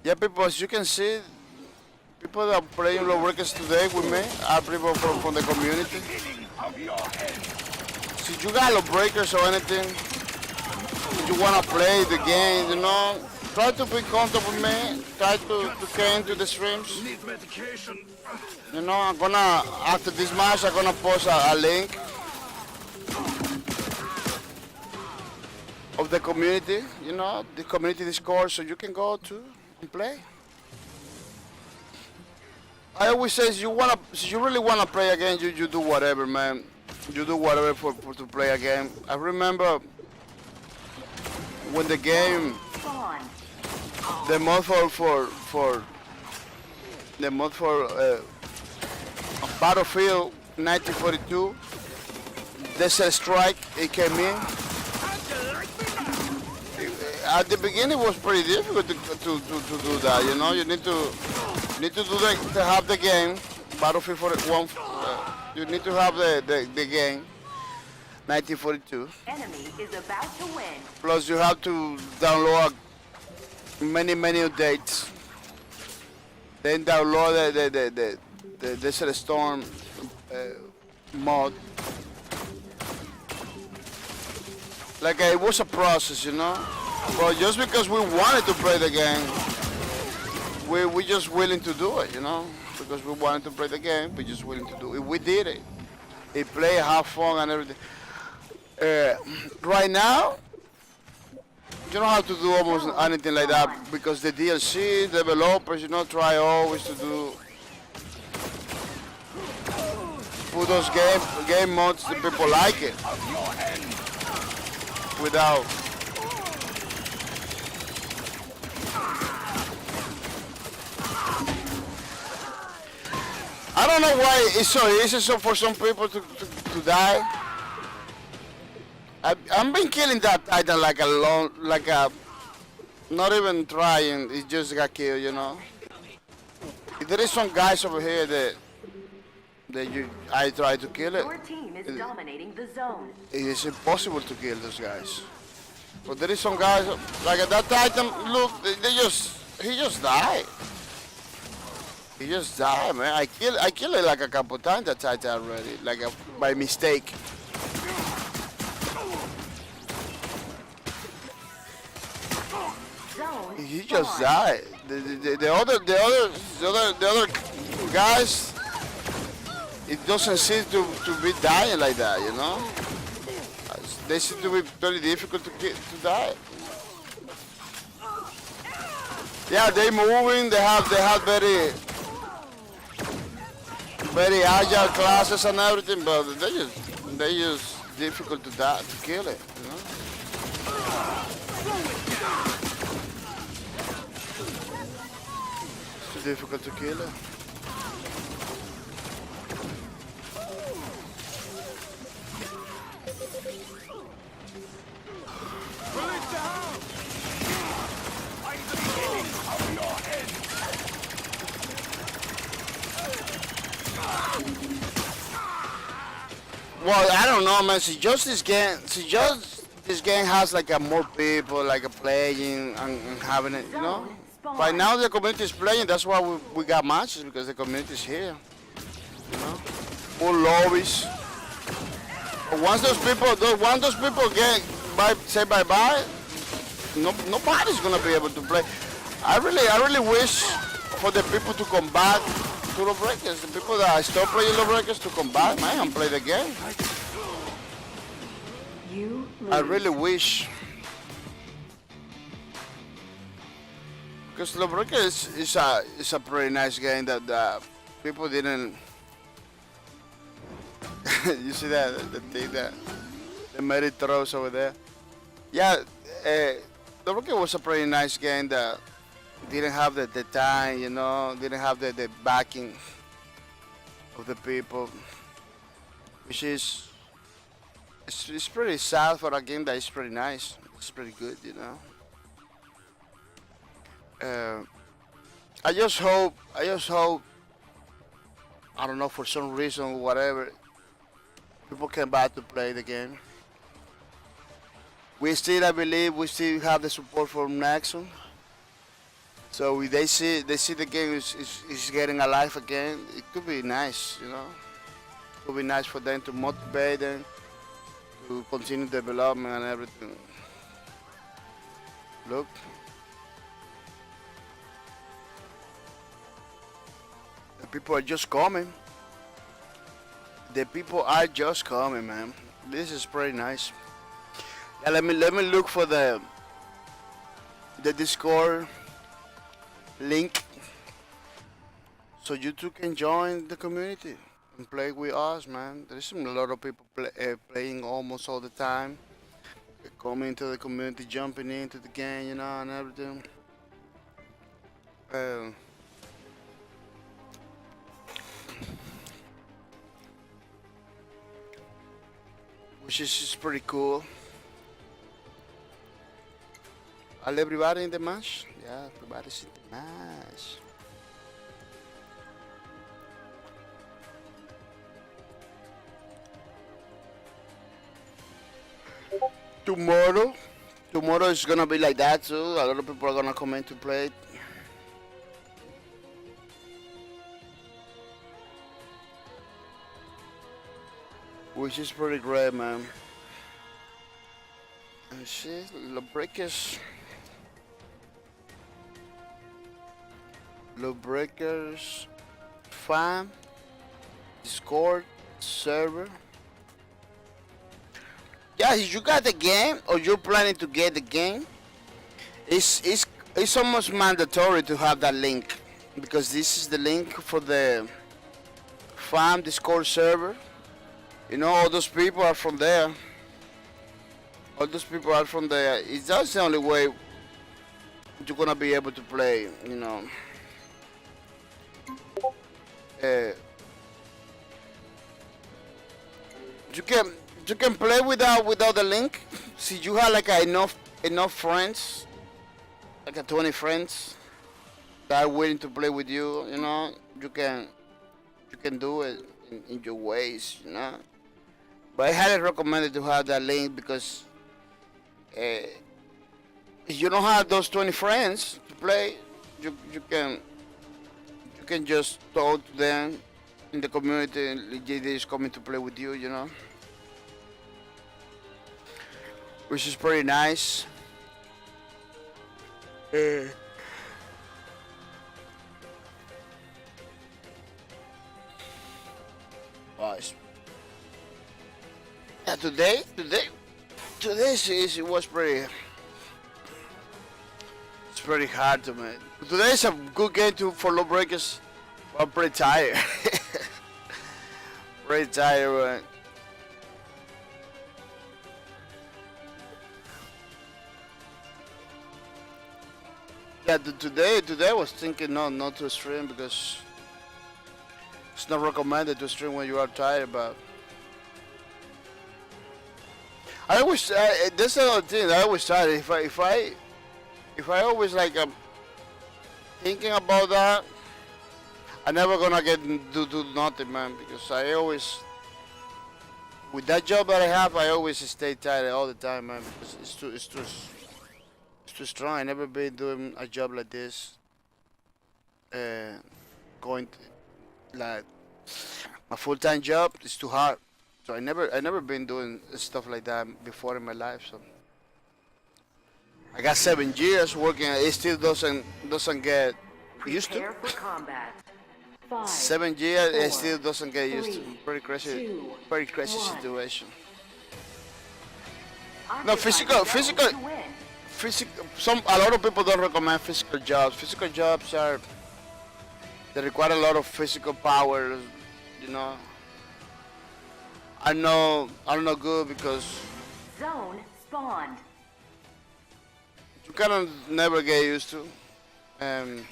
Yeah, people, as you can see, people that are playing Lawbreakers today with me are people from the community. So you got Lawbreakers or anything, you wanna play the game, you know, try to be contact with me. Try to come to the streams. Need medication. You know, I'm gonna, after this match, I'm gonna post a link of the community, you know, the community Discord, so you can go to and play. I always say, if you really wanna play a game, you do whatever, man. You do whatever for to play a game. I remember when the game, Spawn. the mod for Battlefield 1942, Desert Strike, it came in. At the beginning, it was pretty difficult to do that. You know, you need to to have the game Battlefield 41. You need to have the game 1942. Enemy is about to win. Plus, you have to download many updates. Then download the Desert Storm mod. Like it was a process, you know. But just because we wanted to play the game, we just willing to do it, you know. Because we wanted to play the game, we just willing to do it. We did it. We play, have fun and everything. Right now, you don't have to do almost anything like that because the DLC developers, you know, try always to put those game modes that people like it. Without I don't know why it's so easy for some people to die. I've been killing that Titan not even trying, it just got killed, you know. There is some guys over here that I try to kill it. Your team is dominating the zone. It is impossible to kill those guys. But there is some guys like that Titan. Look, he just died. He just died, man. I killed it like a couple times that Titan already, like by mistake. Zone. He just died. The other guys, it doesn't seem to be dying like that, you know. They seem to be very difficult to die. Yeah, they moving. They have very agile classes and everything, but they just difficult to die, to kill it, you know. It's too difficult to kill it. Well, I don't know, man. See, just this game has like a more people like a playing and having it, you know. Right now the community is playing. That's why we got matches, because the community is here, you know. Full lobbies. But once those people say bye bye, nobody's gonna be able to play. I really wish for the people to come back to Lawbreakers. The people that stop playing Lawbreakers to come back, man, and play the game. I really wish. Because Lawbreakers is a pretty nice game that people didn't. You see that the thing that the Mary throws over there? Yeah, Lawbreakers was a pretty nice game that didn't have the time, you know, didn't have the backing of the people, which is it's pretty sad for a game that is pretty nice. It's pretty good, you know. I just hope, I don't know, for some reason, whatever, people came back to play the game. I believe, we still have the support from Nexon. So if they see the game is getting alive again, it could be nice, you know. It could be nice for them to motivate them to continue development and everything. Look. The people are just coming. The people are just coming, man. This is pretty nice. Yeah, let me look for the Discord link so you two can join the community and play with us, man. There's a lot of people playing almost all the time. Coming into the community, jumping into the game, you know, and everything. Which is just pretty cool. All everybody in the match? Yeah, everybody's in the match. Tomorrow is gonna be like that too. A lot of people are gonna come in to play it. Which is pretty great, man. And see, Lawbreakers fan Discord server. Yeah, if you got the game or you're planning to get the game, it's almost mandatory to have that link, because this is the link for the fan Discord server. You know, all those people are from there. All those people are from there. That's the only way you're gonna be able to play, you know. You can play without the link. See, you have like enough friends, like 20 friends that are willing to play with you. You know, you can do it in your ways, you know. But I highly recommend it to have that link, because if you don't have those 20 friends to play, you can just talk to them in the community and they just coming to play with you, you know. Which is pretty nice. Nice. Yeah, today it was pretty. It's pretty hard to make. Today is a good game for Lawbreakers. I'm pretty tired. Pretty tired, man. Yeah, today I was thinking not to stream, because it's not recommended to stream when you are tired. But I always that's another thing. I always try. If I always like thinking about that, I'm never gonna do nothing, man. Because I always, with that job that I have, I always stay tired all the time, man. Because it's too strong. I never been doing a job like this. Going like my full-time job is too hard. So I never been doing stuff like that before in my life. So I got 7 years working. It still doesn't get used to. Prepare for combat. 5, 7 years, it 4, still doesn't get used to. 3, Very crazy, 2, very crazy 1. situation. Occupy No, the zone to win. A lot of people don't recommend physical jobs. Physical jobs they require a lot of physical power, you know. I'm not good, because Zone spawned. you kind of never get used to, and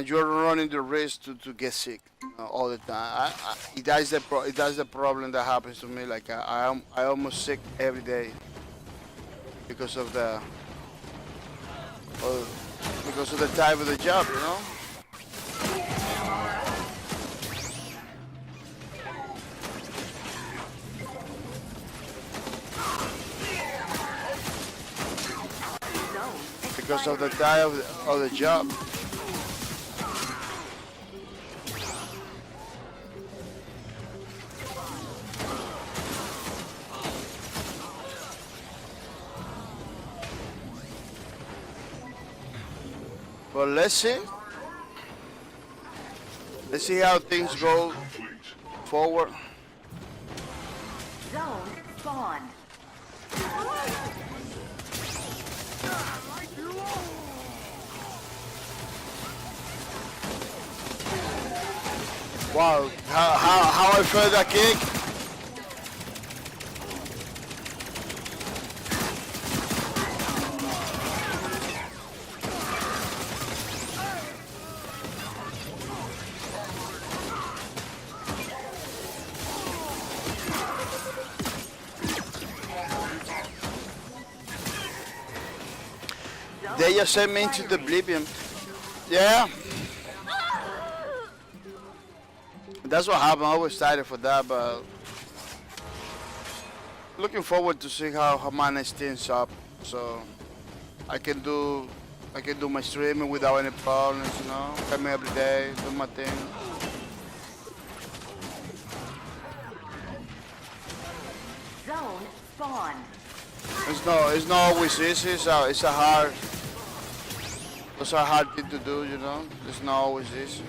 you're running the risk to get sick all the time. That's the problem that happens to me. Like I almost sick every day because of the type of the job, you know. because of the time of the job. But let's see. Let's see how things go forward. Zone spawned. Wow, how I felt that kick. They just sent me into the oblivion. Yeah. That's what happened. I was excited for that, but looking forward to see how manage things up, so I can do my streaming without any problems. You know, come every day, do my thing. Zone spawned. It's not always easy. It's a hard. It's a hard thing to do. You know, it's not always easy.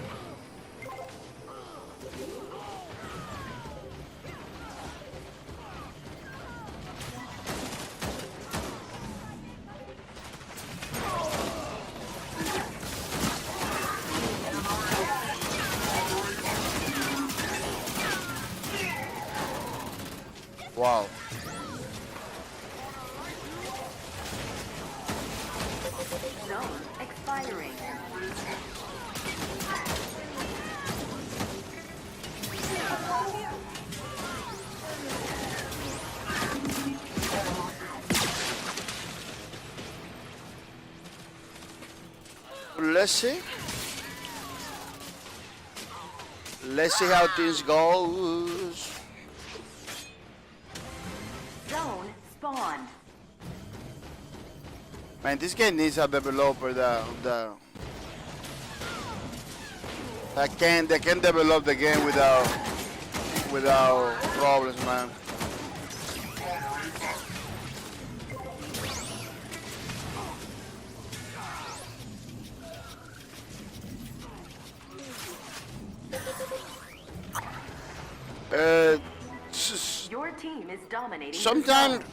Wow. Zone expiring. Let's see. Let's see how things goes. Zone spawned. Man, this game needs a developer that can develop the game without problems, man. Your team is dominating. Sometimes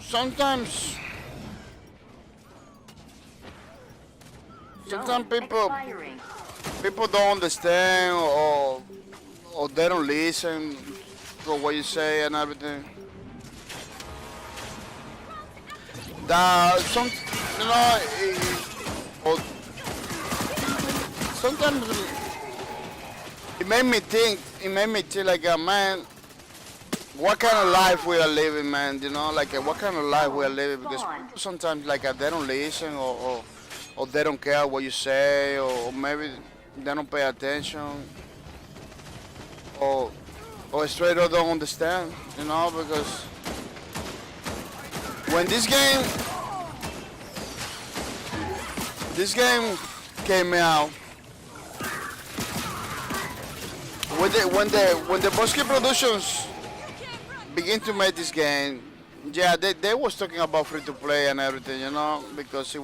people don't understand or they don't listen to what you say and everything. That some you know or sometimes it made me think like man, what kind of life we are living, man, you know, like what kind of life we are living, because people sometimes like they don't listen or they don't care what you say, or maybe they don't pay attention, or straight up don't understand, you know, because when this game came out, when the Bosky Productions begin to make this game, yeah, they was talking about free to play and everything, you know, because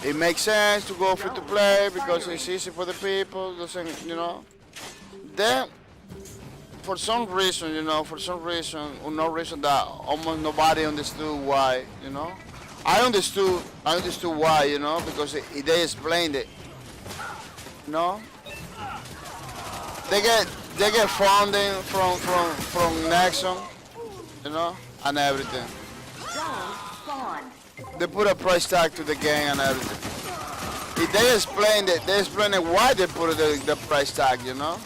it makes sense to go free to play because it's easy for the people, doesn't, you know. Then for some reason, or no reason that almost nobody understood why, you know. I understood why, you know, because they explained it, you know. They get funding from Nexon, you know, and everything. They put a price tag to the game and everything. If they explained it why they put the price tag, you know.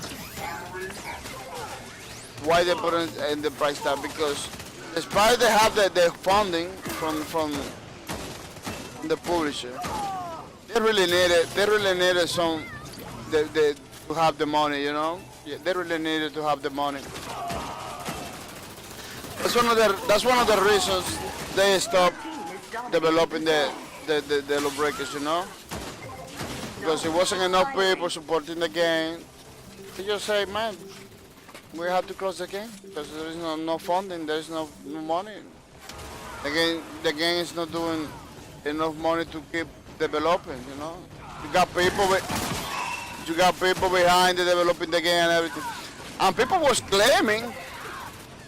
Why they put it in the price tag, because despite they have the funding from the publisher, they really needed some to have the money, you know. Yeah, they really needed to have the money. That's one of the reasons they stopped developing the the Lawbreakers, you know, because it wasn't enough people supporting the game. They just say, man, we have to close the game because there is no funding, there is no money. The game is not doing enough money to keep developing, you know. You got people behind the developing the game and everything. And people was claiming,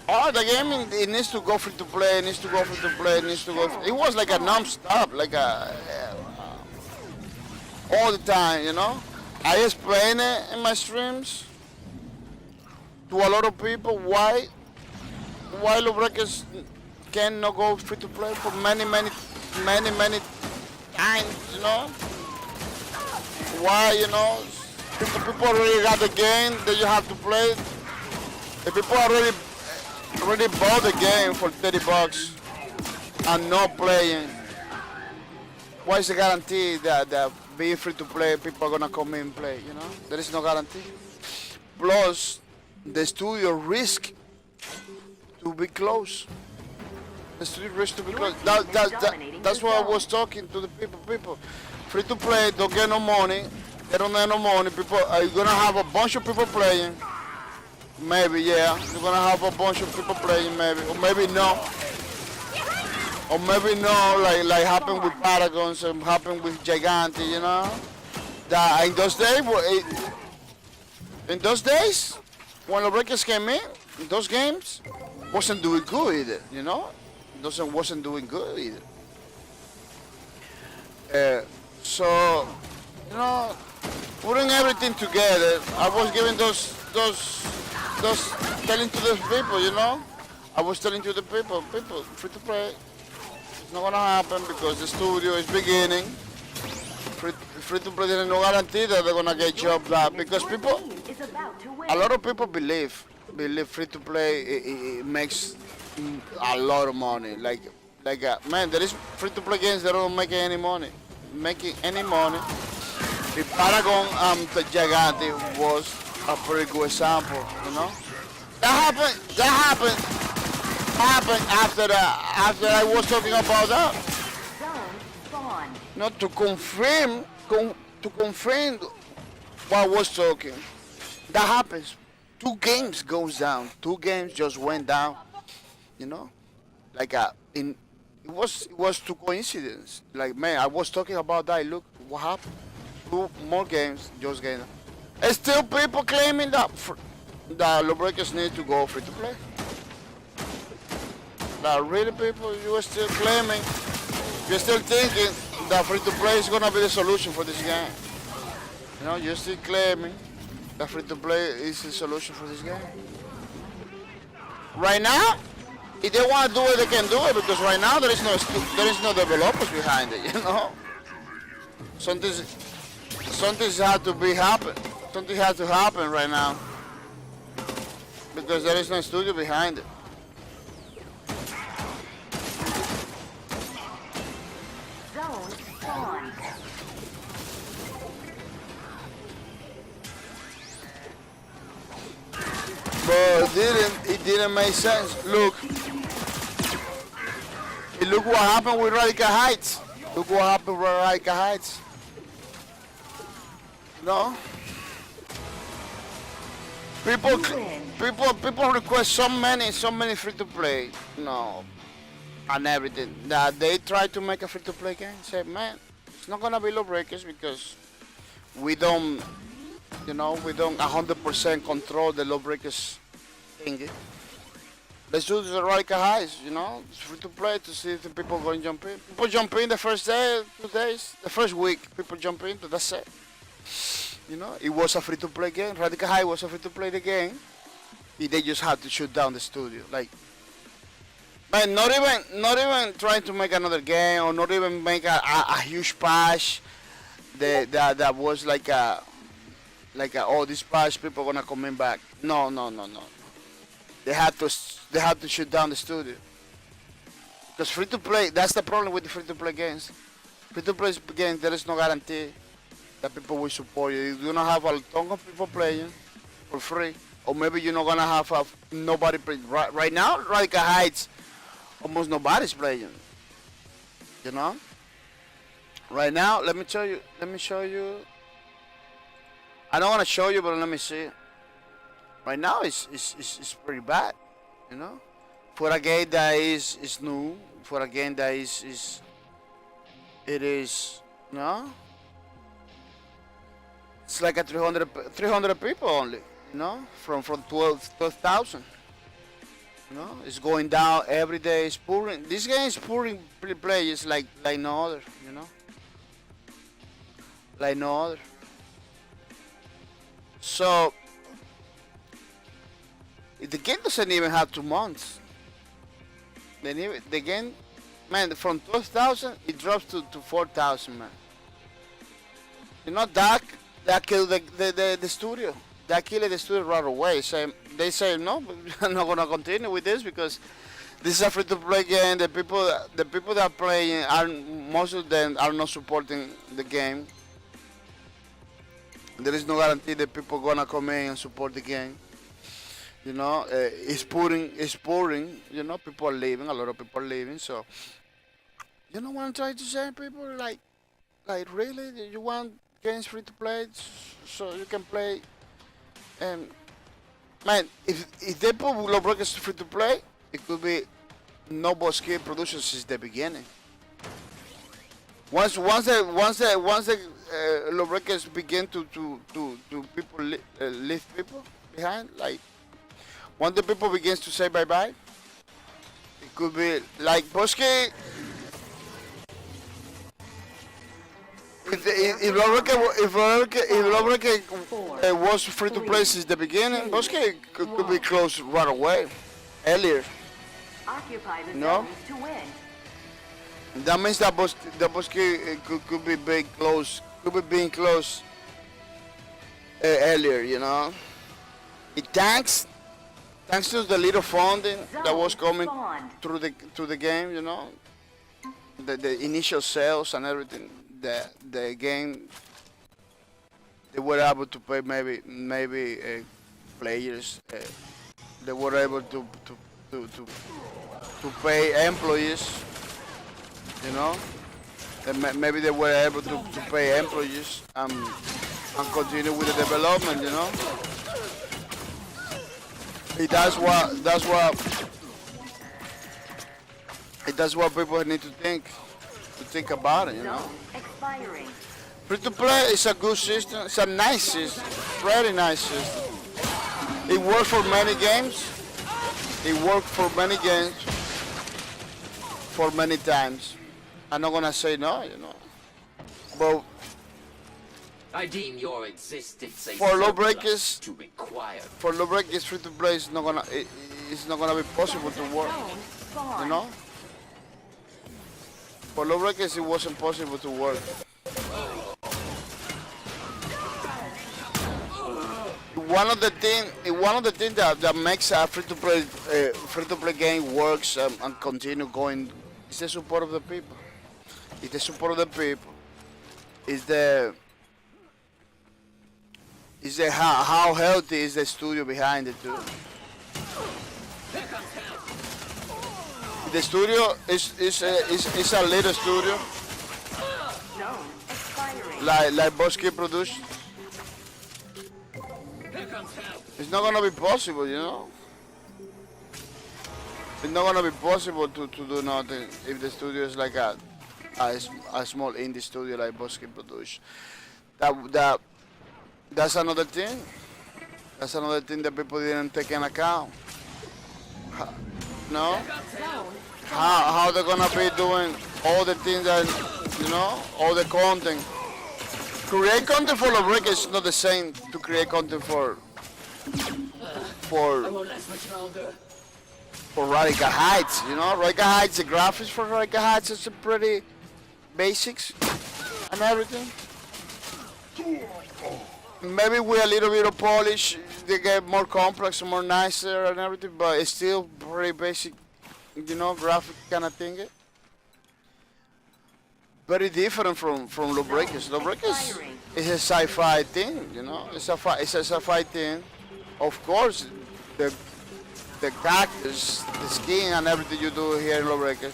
oh, the game it needs to go free to play, it needs to go free to play, it needs to go. It was like a non-stop, like all the time, you know. I explain it in my streams to a lot of people why Lawbreakers cannot go free to play for many times, you know. Why, you know, people already got the game that you have to play. If people already bought the game for $30 and not playing, why is the guarantee that being free to play people are gonna come in and play, you know? There is no guarantee. Plus, the studio risk to be closed. The studio risk to be closed. That's why I was talking to the people. Free to play, don't get no money. They don't have no money. People, are you gonna have a bunch of people playing? Maybe, yeah. You're gonna have a bunch of people playing, maybe, or maybe no. Or maybe no, like happened with Paragons and happened with Gigante, you know. That in those days, when Lawbreakers came in those games, wasn't doing good either, you know. Wasn't doing good either. So, you know, putting everything together, I was giving those telling to those people, you know. I was telling to the people, free to play. It's not gonna happen because the studio is beginning. Free to play, there's no guarantee that they're gonna get job done because people, a lot of people believe free to play it makes a lot of money. Like man, there is free to play games that don't make any money. The Paragon the Gigante was a pretty good example, you know. That happened after I was talking about that. Not to confirm what I was talking. That happens. 2 games goes down. 2 games just went down. You know, like it was 2 coincidences. Like, man, I was talking about that. Look what happened. 2 more games just getting down. And still people claiming that Lawbreakers need to go free to play. That really, people, you are still claiming, you're still thinking that free to play is gonna be the solution for this game. You know, you're still claiming that free to play is the solution for this game. Right now, if they want to do it, they can do it because right now there is no developers behind it. You know, something has to happen. Something has to happen right now because there is no studio behind it. But it didn't make sense. Look what happened with Radical Heights. No? People request so many free to play. No. And everything. That they try to make a free to play game. Say, man, it's not gonna be Lawbreakers because we don't 100% control the Lawbreakers thingy. Let's do the Radical Heights, you know, it's free to play to see if the people going to jump in. People jump in the first day, 2 days, the first week, people jump in, that's it. You know, it was a free to play game. Radical Heights was a free to play the game. They just had to shut down the studio. Like, man, not even trying to make another game or not even make a huge patch that was like oh, this patch people gonna come in back. No. They had to shut down the studio because free to play. That's the problem with the free to play games. Free to play games, there is no guarantee that people will support you. You're gonna have a ton of people playing for free, or maybe you're not gonna have nobody playing. Right now, Radical Heights, almost nobody's playing. You know, Right now, let me show you. I don't want to show you, but let me see. Right now, it's pretty bad, you know. For a game that is new, for a game that it is, no. It's like a 300 people only, you know, from 12,000. You know, it's going down every day. It's pouring. This game is pouring players like no other, you know, like no other. So the game doesn't even have 2 months. The game, man, from 12,000 it drops to 4,000, man. You know that killed the studio. That killed the studio right away. So they say no, I'm not gonna continue with this because this is a free-to-play game. The people that are playing are, most of them are not supporting the game. There is no guarantee that people gonna come in and support the game. You know, it's pouring. You know, people are leaving. A lot of people are leaving. So, you know what I'm trying to say, people? Like really, you want games free to play so you can play? And man, if they put Lawbreakers free to play, it could be no boss game production since the beginning. Once the Lawbreakers begin to people leave people behind, like once the people begins to say bye bye, it could be like Bosque. If Lawbreakers was free to play since the beginning, Bosque could be closed right away, earlier. Occupy the No? zones to win. That means that Bosque could be being closed earlier, you know. Thanks to the little funding that was coming through the game, you know, the initial sales and everything, the game, they were able to pay maybe players, they were able to pay employees, you know. Maybe they were able to pay employees and continue with the development, you know. That's what people need to think about it, you know. Expiring. Free to play is a good system. It's a nice system, very nice system. It works for many games. It worked for many games for many times. I'm not gonna say no, you know. But I deem your existence a for Lawbreakers, to require. for Lawbreakers free to play, it's not gonna be possible to work, you know. For Lawbreakers, it wasn't possible to work. One of the things that makes a free to play game works and continue going is the support of the people. It's the support of the people. Is the how healthy is the studio behind it too. The studio is a little studio, Zone expiring. like Bosque produced. It's not gonna be possible, you know. It's not gonna be possible to do nothing if the studio is like a small indie studio like Bosque produced. That's another thing. That's another thing that people didn't take in account. No? How they're gonna be doing all the things that, you know, all the content. Create content for Lawbreakers is not the same to create content for Radical Heights, you know. Radical Heights, the graphics for Radical Heights is pretty basics and everything. Maybe with a little bit of polish, they get more complex and more nicer and everything, but it's still pretty basic, you know, graphic kind of thing. Very different from Lawbreakers. Lawbreakers is a sci-fi thing, you know. It's a sci-fi thing. Of course, the characters, the skin, and everything you do here in Lawbreakers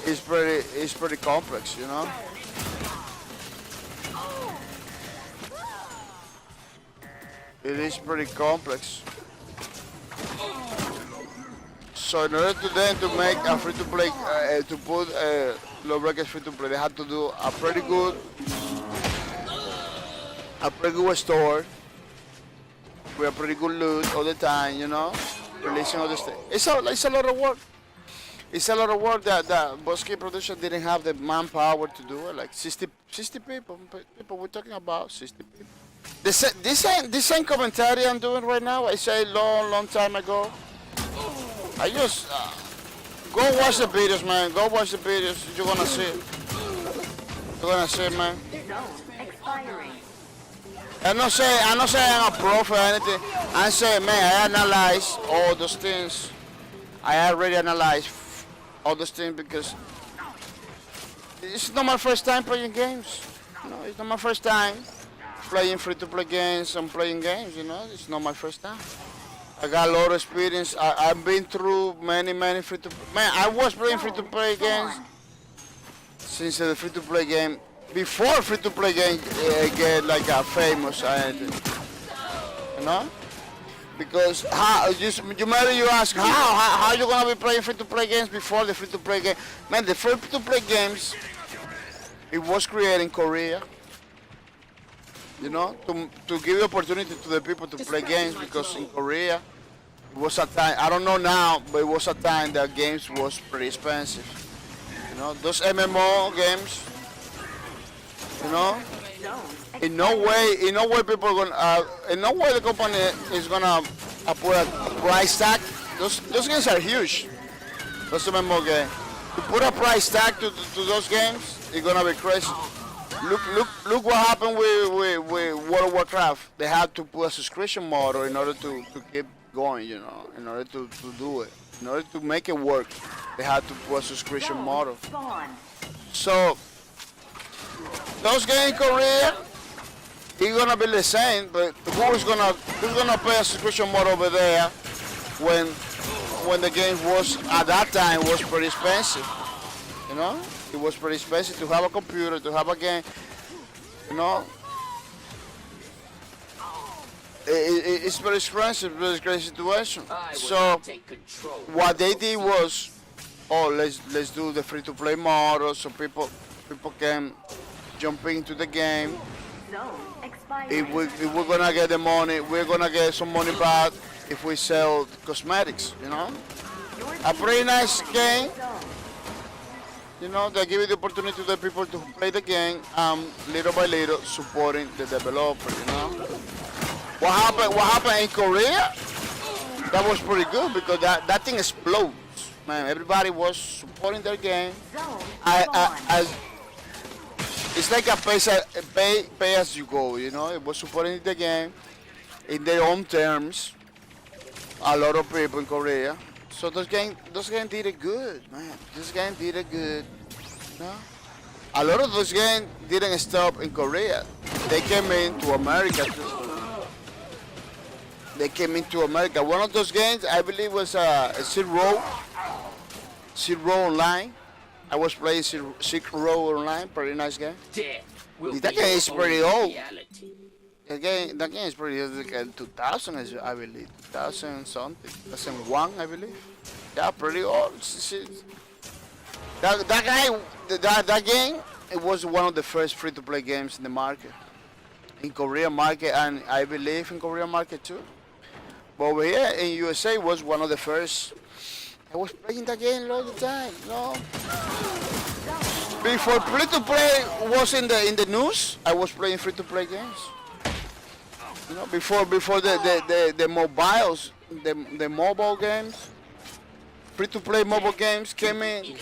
is pretty complex, you know. It is pretty complex. So in order to then to make a free-to-play, to put Lawbreakers free-to-play, they had to do a pretty good store with a pretty good loot all the time, you know, releasing all this thing. It's a lot of work. It's a lot of work that Bosque Production didn't have the manpower to do it. Like 60 people. We're talking about 60 people. This same commentary I'm doing right now, I say long time ago. I just go watch the videos, man. Go watch the videos. You're gonna see it. You're gonna see it, man. Zone expiring. I'm not saying I'm a pro or anything. I'm saying, man, I analyze all those things. I already analyzed all those things because it's not my first time playing games. You know, it's not my first time playing free-to-play games and playing games. You know, it's not my first time. I got a lot of experience. I've been through many free-to-play. Man, I was playing free-to-play games since the free-to-play game. Before free-to-play game get like a famous, you know? Because you ask how you gonna be playing free-to-play games before the free-to-play game? Man, the free-to-play games, it was created in Korea. You know, to give the opportunity to the people to play games, because in Korea it was a time, I don't know now, but it was a time that games was pretty expensive. You know, those MMO games, you know, in no way people are gonna, in no way the company is gonna put a price tag. Those games are huge. Those MMO games. To put a price tag to those games, it's gonna be crazy. Look what happened with World of Warcraft. They had to put a subscription model in order to keep going, you know, in order to do it. In order to make it work, they had to put a subscription model. So those games in Korea, it's gonna be the same, but who's gonna pay a subscription model over there when the game was at that time was pretty expensive, you know? It was pretty expensive to have a computer, to have a game, you know. It's very expensive, very great situation. So what they did was, let's do the free-to-play model so people can jump into the game. If we're gonna get the money, we're gonna get some money back if we sell cosmetics, you know. A pretty nice game. You know, they give you the opportunity to the people to play the game, little by little supporting the developer, you know. What happened in Korea? That was pretty good because that thing explodes. Man, everybody was supporting their game. It's like a pay as you go, you know. It was supporting the game in their own terms. A lot of people in Korea. So those games did it good, man. This game did it good. No? A lot of those games didn't stop in Korea. They came into America too. They came into America. One of those games, I believe, was Zero Online. I was playing Zero Online, pretty nice game. That game is pretty old. That game is pretty old, like 2000, I believe. 2000 something. 2001, I believe. Yeah, pretty old. That game, it was one of the first free-to-play games in the market. In Korean market, and I believe in Korean market too. But over here in USA, it was one of the first. I was playing that game all the time, you know. Before free-to-play was in the news, I was playing free-to-play games. You know, before the mobiles, the mobile games, free-to-play mobile games came in.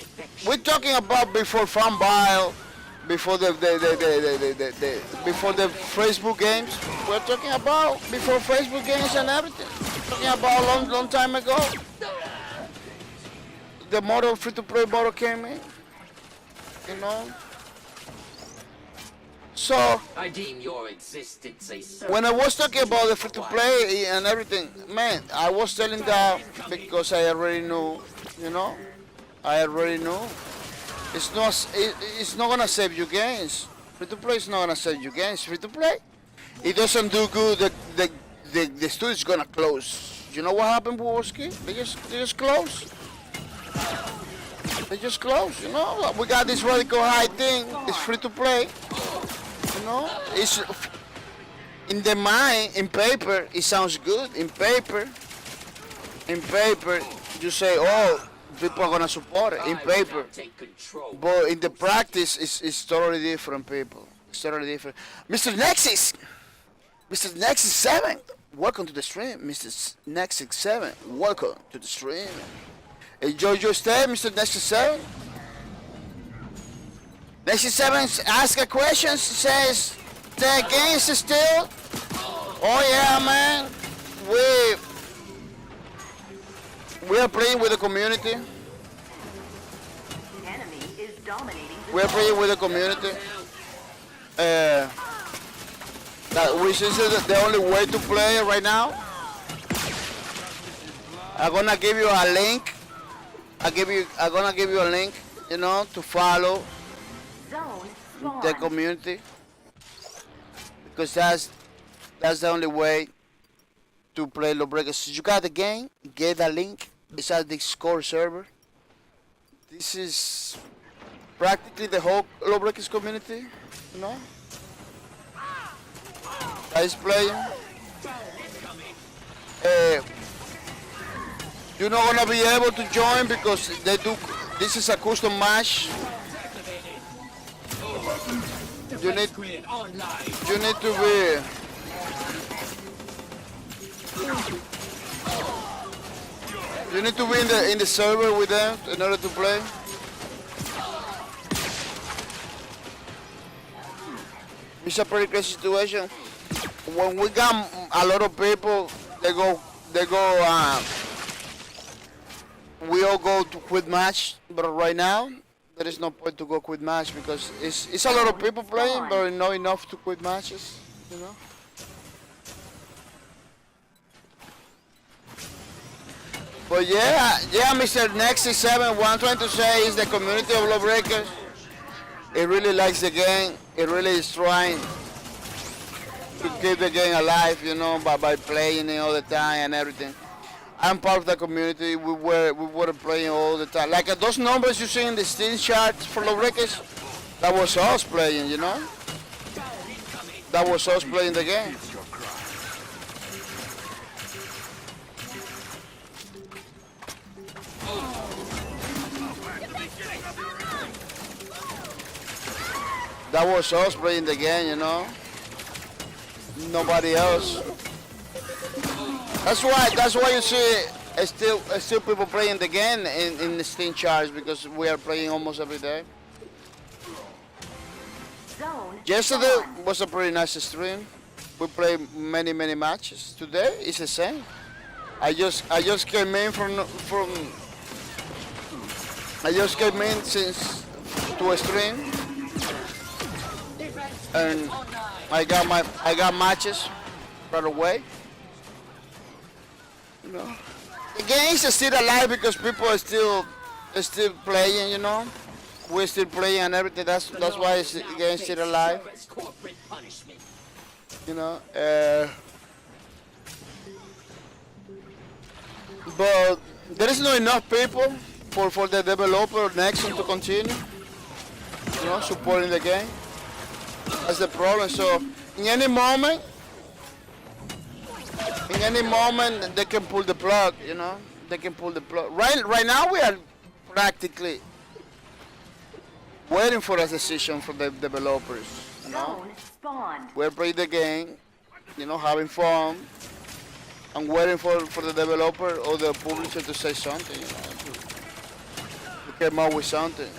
We're talking about before FunBile, before the Facebook games. We're talking about before Facebook games and everything. We're talking about a long time ago. The model, free-to-play model came in. You know. So I deem your existence a when I was talking about the free-to-play and everything, man, I was telling that because I already knew, you know. I already knew. It's not gonna save you games. Free-to-play is not gonna save you games. Free-to-play, it doesn't do good the studio's gonna close. You know what happened, Woski? They just close. They just close. You know, we got this radical high thing. It's free to play. You know, it's in the mind, in paper, it sounds good. In paper, you say, oh, people are gonna support it. In paper, but in the practice, it's totally different, people. It's totally different. Mr. Nexus 7, welcome to the stream. Mr. Nexus 7, welcome to the stream. Enjoy your stay, Mr. Nexus 7. Nexus 7 ask a question, says, the game is still. Oh yeah, man. We are playing with the community. Enemy is dominating the We are playing with the community. Which is the only way to play right now. I'm gonna give you a link. I'm gonna give you a link, you know, to follow zone the spawn. community, because that's the only way to play Lawbreakers. You got the game, get the link. It's at the Discord server. This is practically the whole Lawbreakers community, you know. Guys playing. You're not gonna be able to join because they do. This is a custom match. You need to be. You need to be in the server with them in order to play. It's a pretty crazy situation. When we got a lot of people, we all go to quit match, but right now there is no point to go quit match because it's a lot of people playing, but not enough to quit matches, you know. But yeah, Mr. Nexus 7, what I'm trying to say is the community of Lawbreakers, it really likes the game. It really is trying to keep the game alive, you know, by playing it all the time and everything. I'm part of the community. We were playing all the time. Like those numbers you see in the Steam charts for Lawbreakers, that was us playing, you know. That was us playing the game. That was us playing the game, you know. Nobody else. That's why you see still people playing the game in the Steam charts, because we are playing almost every day. Zone Yesterday spawn. was a pretty nice stream. We played many matches. Today is the same. I just came in I just came in to a stream, and I got matches right away. You know, the game is still alive because people are still playing. You know, we're still playing and everything. That's why the game is still alive. You know, but there is not enough people for the developer Nexon to continue. You know, supporting the game. That's the problem. So in any moment they can pull the plug, you know. They can pull the plug. Right now we are practically waiting for a decision from the developers, you know. Zone spawned. We're playing the game, you know, having fun, and waiting for the developer or the publisher to say something, you know. To come up with something.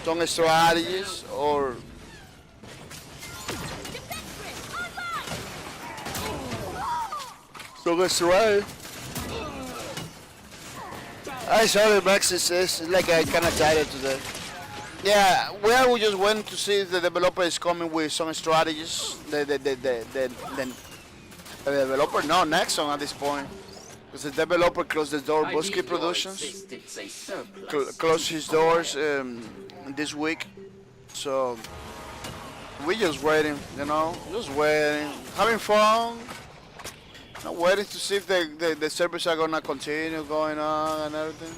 Some strategies or so that's right. I sorry, Max. It's like I kind of tired today. Yeah, we just went to see if the developer is coming with some strategies. The developer, no, Nexon at this point. Because the developer closed the door. Bosky Productions closed his doors this week. So we just waiting, you know, just waiting, having fun. I'm waiting to see if the servers are gonna continue going on and everything.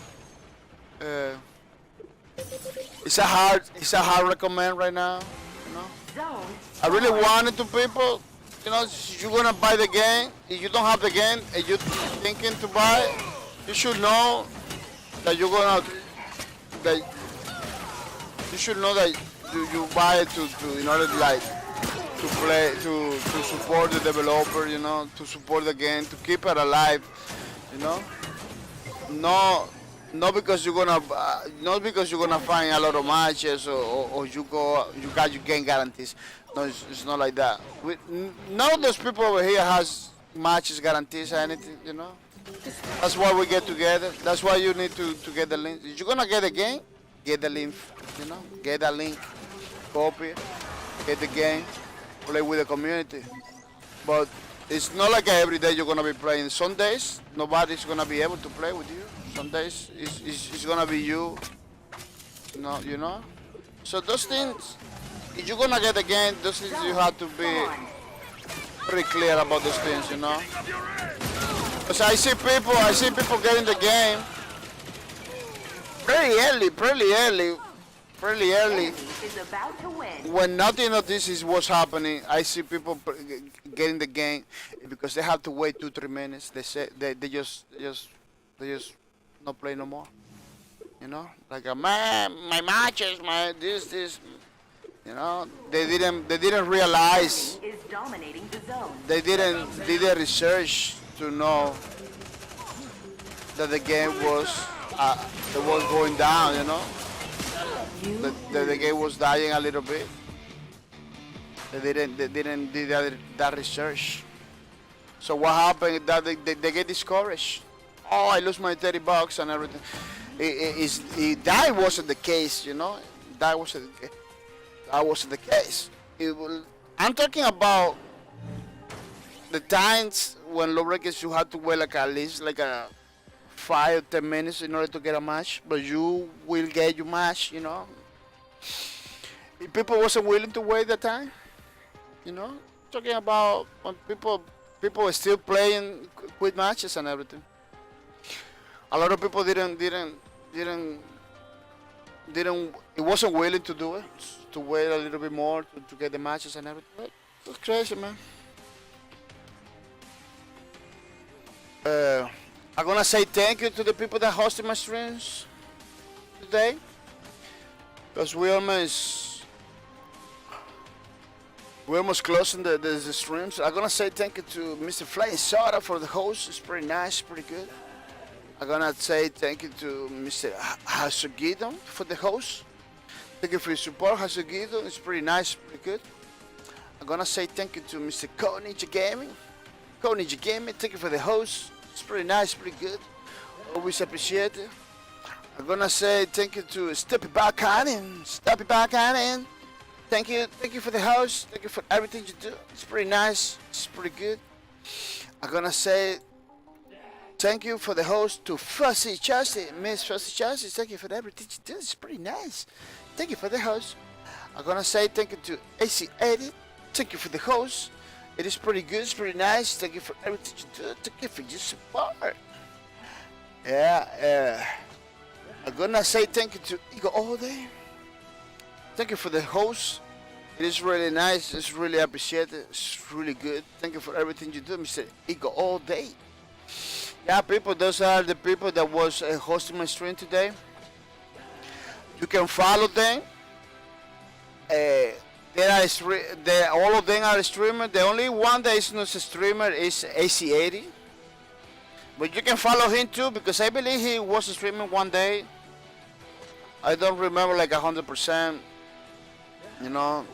It's a hard recommend right now. You know, Zone. I really wanted to people. You know, you're gonna buy the game. If you don't have the game and you're thinking to buy it, you should know that you're gonna that you should know that you buy it to in order to like to play to support the developer. You know, to support the game, to keep it alive. You know, not because you're gonna find a lot of matches or you got your game guarantees. No, it's not like that. None of those people over here has matches guarantees or anything, you know. That's why we get together. That's why you need to get the link. If you're gonna get the game, get the link, you know. Get that link, copy, get the game, play with the community. But it's not like every day you're gonna be playing. Some days nobody's gonna be able to play with you. Some days it's gonna be you. You know. So those things. If you're gonna get the game, those things you have to be pretty clear about those things, you know. Because I see people getting the game pretty early. Enemy is about to win. When nothing of this is what's happening, I see people getting the game because they have to wait 2-3 minutes. They say they just not play no more. You know, like man, my matches, my this. You know, they didn't realize. Enemy is dominating the zone. They didn't did the research to know that the game was going down. You know, that the game was dying a little bit. They didn't do that research. So what happened? That they get discouraged. Oh, I lose my $30 and everything. That wasn't the case. You know, that wasn't the case. That wasn't the case. I'm talking about the times when Lawbreakers you had to wait like at least like a 5 or 10 minutes in order to get a match, but you will get your match, you know. If people wasn't willing to wait that time, you know. Talking about when people are still playing quick matches and everything. A lot of people didn't. It wasn't willing to do it. To wait a little bit more to get the matches and everything. But it was crazy, man. I'm gonna say thank you to the people that hosted my streams today, because we almost closing the streams. I'm gonna say thank you to Mr. Flying Soda for the host. It's pretty nice, pretty good. I'm gonna say thank you to Mr. Hasugido for the host. Thank you for your support, Hasugido. It's pretty nice, pretty good. I'm gonna say thank you to Mr. Ninja Gaming. Ninja Gaming, thank you for the host. It's pretty nice, pretty good. Always appreciate it. I'm gonna say thank you to Steppy Back on in. Thank you for the host. Thank you for everything you do. It's pretty nice. It's pretty good. I'm gonna say thank you for the host to Fussy Chassis, Miss Fussy Chassis. Thank you for everything you do. It's pretty nice. Thank you for the host. I'm gonna say thank you to AC Edit. Thank you for the host. It is pretty good. It's pretty nice. Thank you for everything you do. Thank you for your support. Yeah. I'm gonna say thank you to Ego All Day. Thank you for the host. It is really nice. It's really appreciated. It's really good. Thank you for everything you do, Mr. Ego All Day. Yeah, people, those are the people that was hosting my stream today. You can follow them. All of them are streamers. The only one that is not a streamer is AC80. But you can follow him too, because I believe he was streaming one day. I don't remember like 100%. You know.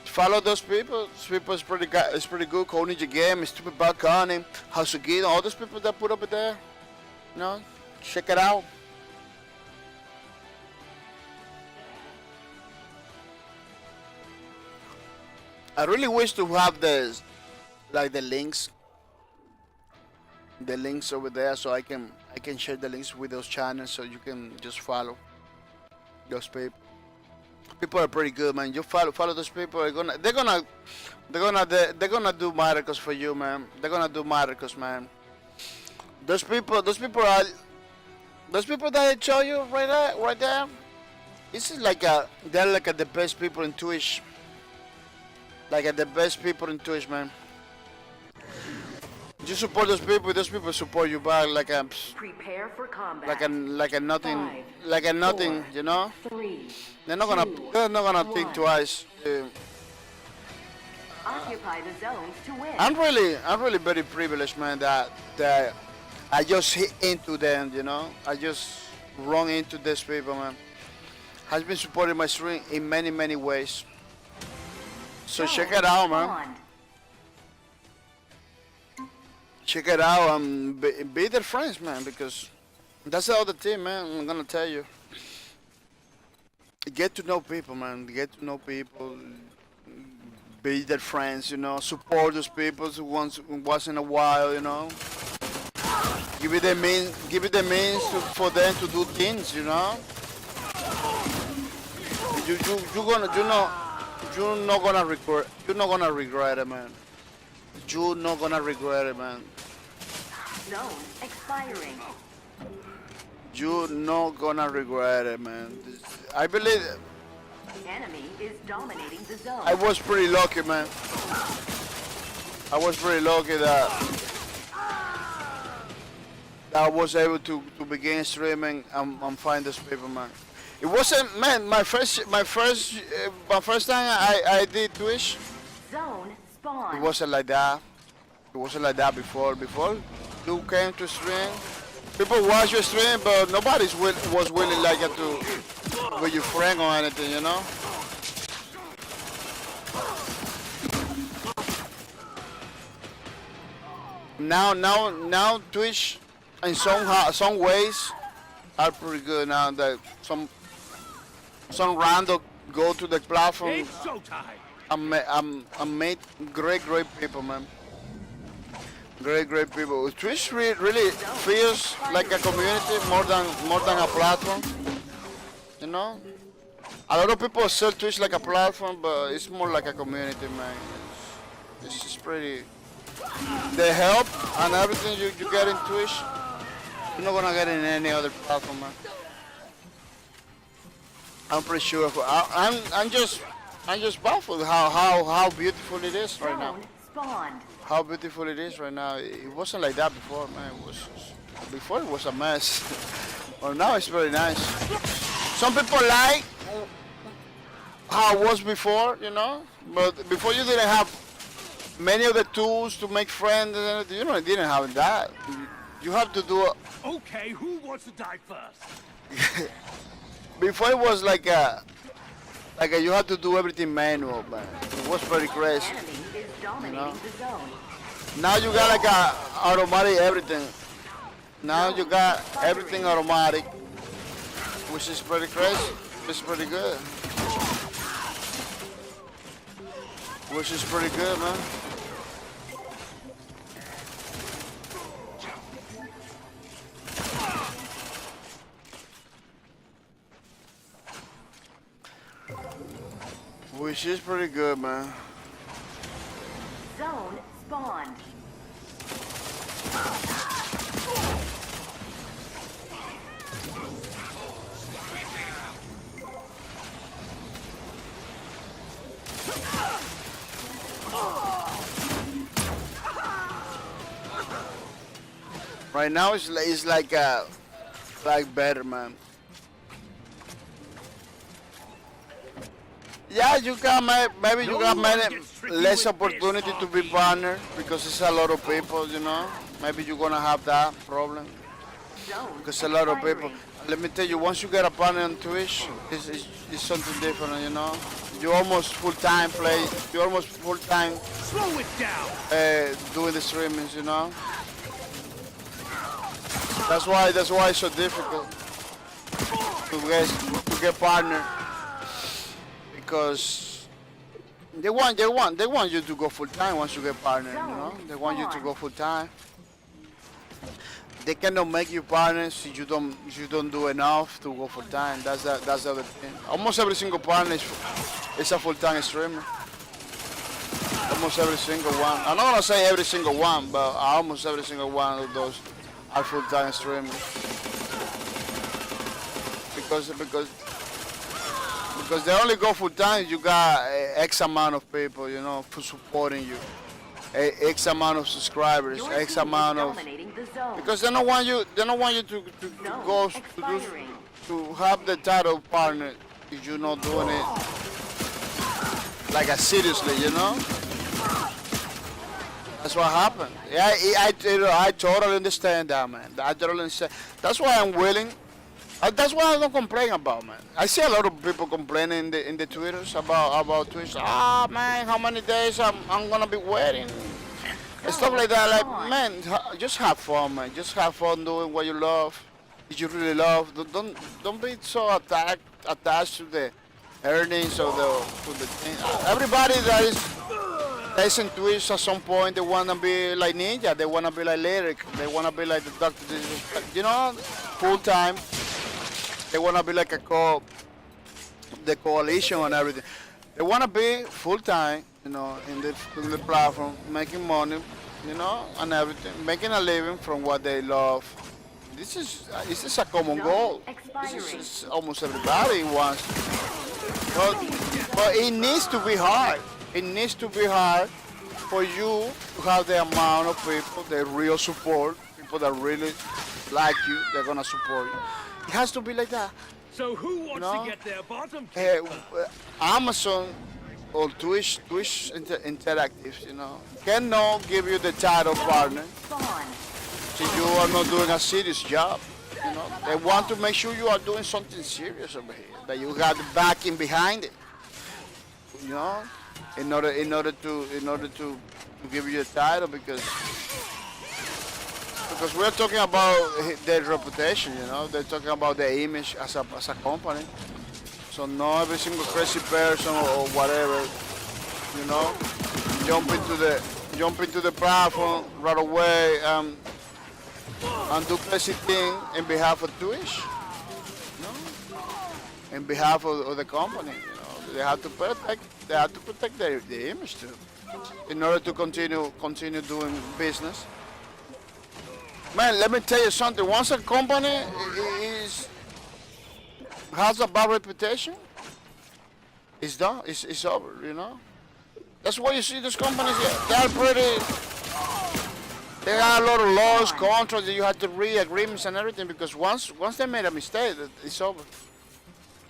Follow those people. Those people is pretty good. It's pretty good. Ninja Game, Stupid Back on him, Hasugido, all those people that put up it there. You know, check it out. I really wish to have the links over there, so I can share the links with those channels, so you can just follow those people. People are pretty good, man. You follow those people. They're gonna do miracles for you, man. They're gonna do miracles, man. Those people that I show you right there. This is they're like the best people in Twitch. Like the best people in Twitch, man. You support those people. Those people support you back Prepare for combat. like a nothing, 5, like a nothing. 4, You know. 3. They're not gonna think 1. twice. Occupy the zones to win. I'm really very privileged, man. That I just hit into them. You know. I just run into these people, man. Has been supporting my stream in many ways. So check it out, man. Spawned. Check it out and be their friends, man, because that's the other thing, man. I'm gonna tell you. Get to know people, man. Get to know people. Be their friends, you know. Support those people once in a while, you know. Give it the means for them to do things, you know. You're not gonna regret it, man. You're not gonna regret it, man. Zone expiring. You're not gonna regret it, man. I believe Enemy is dominating the zone. I was pretty lucky, man. I was pretty lucky that I was able to begin streaming and find those people, man. It wasn't, man. My first time I did Twitch. Zone spawn. It wasn't like that. It wasn't like that before. Before you came to stream, people watch your stream, but nobody was willing like to with your friend or anything, you know. Now Twitch in some ways are pretty good now. That some random go to the platform. It's showtime. I made great people, man. Great people. Twitch really feels like a community more than a platform. You know, a lot of people sell Twitch like a platform, but it's more like a community, man. It's just pretty. The help and everything you get in Twitch, you're not gonna get in any other platform, man. I'm pretty sure. I'm just baffled how beautiful it is right now. Zone spawned. How beautiful it is right now. It wasn't like that before, man. Before it was a mess. Well, now it's very nice. Some people like how it was before, you know. But before you didn't have many of the tools to make friends. You know, didn't have that. You have to do. Okay, who wants to die first? Before it was like you had to do everything manual, man. It was very crazy. Enemy is dominating the zone. Now you got like a automatic everything. Now you got everything automatic, which is pretty crazy. It's pretty good. Which is pretty good, man. Which is pretty good, man. Zone spawned. Right now it's like better, man. Yeah, you got maybe you got many less opportunity to be partner because it's a lot of people, you know. Maybe you're gonna have that problem because a lot of people. Let me tell you, once you get a partner on Twitch, it's something different, you know. You almost full-time play. You almost full-time. Slow it down. Doing the streamings, you know. That's why it's so difficult to get partner. Because they want you to go full time once you get partner, you know. They want you to go full time. they cannot make you partners if you don't do enough to go full time. That's the other thing. Almost every single partner is a full time streamer. Almost every single one. I'm not gonna say every single one, but almost every single one of those are full time streamers. Because they only go full time. You got X amount of people, you know, for supporting you. X amount of subscribers, Your X team is amount of, dominating the zone. because they don't want you to Zone go expiring. to have the title partner if you're not doing it like a seriously, you know. That's what happened. Yeah, I totally understand that, man. I totally understand. That's why I'm willing. That's why I don't complain about, man. I see a lot of people complaining in the Twitters about Twitch. Ah, man, how many days I'm gonna be waiting and stuff like that. Like, man, just have fun, man. Just have fun doing what you love. If you really love, don't be so attached to the earnings of the thing. Everybody that's in Twitch at some point, they wanna be like Ninja. They wanna be like Lyric. They wanna be like the Doctor Disrespect. You know, full time. They want to be like the coalition and everything. They want to be full time, you know, in the platform, making money, you know, and everything, making a living from what they love. This is a common goal. This is almost everybody wants. But it needs to be hard. It needs to be hard for you to have the amount of people, the real support, people that really like you, they're gonna support you. It has to be like that. So who wants No. to get their bottom Hey, kicked? Amazon or Twitch Interactive, you know, cannot give you the title partner Spawn. if you are not doing a serious job. You know, they want to make sure you are doing something serious over here, that you got the backing behind it. You know, in order to give you a title, because we're talking about their reputation, you know. They're talking about their image as a company. So not every single crazy person or whatever, you know, jump into the platform right away and do crazy thing in behalf of Twitch, you know, in behalf of the company. You know, they have to protect their image too, in order to continue doing business. Man, let me tell you something. Once a company has a bad reputation, it's done. It's over, you know. That's why you see these companies. They're pretty. They got a lot of laws, contracts that you have to read, agreements and everything. Because once they made a mistake, it's over.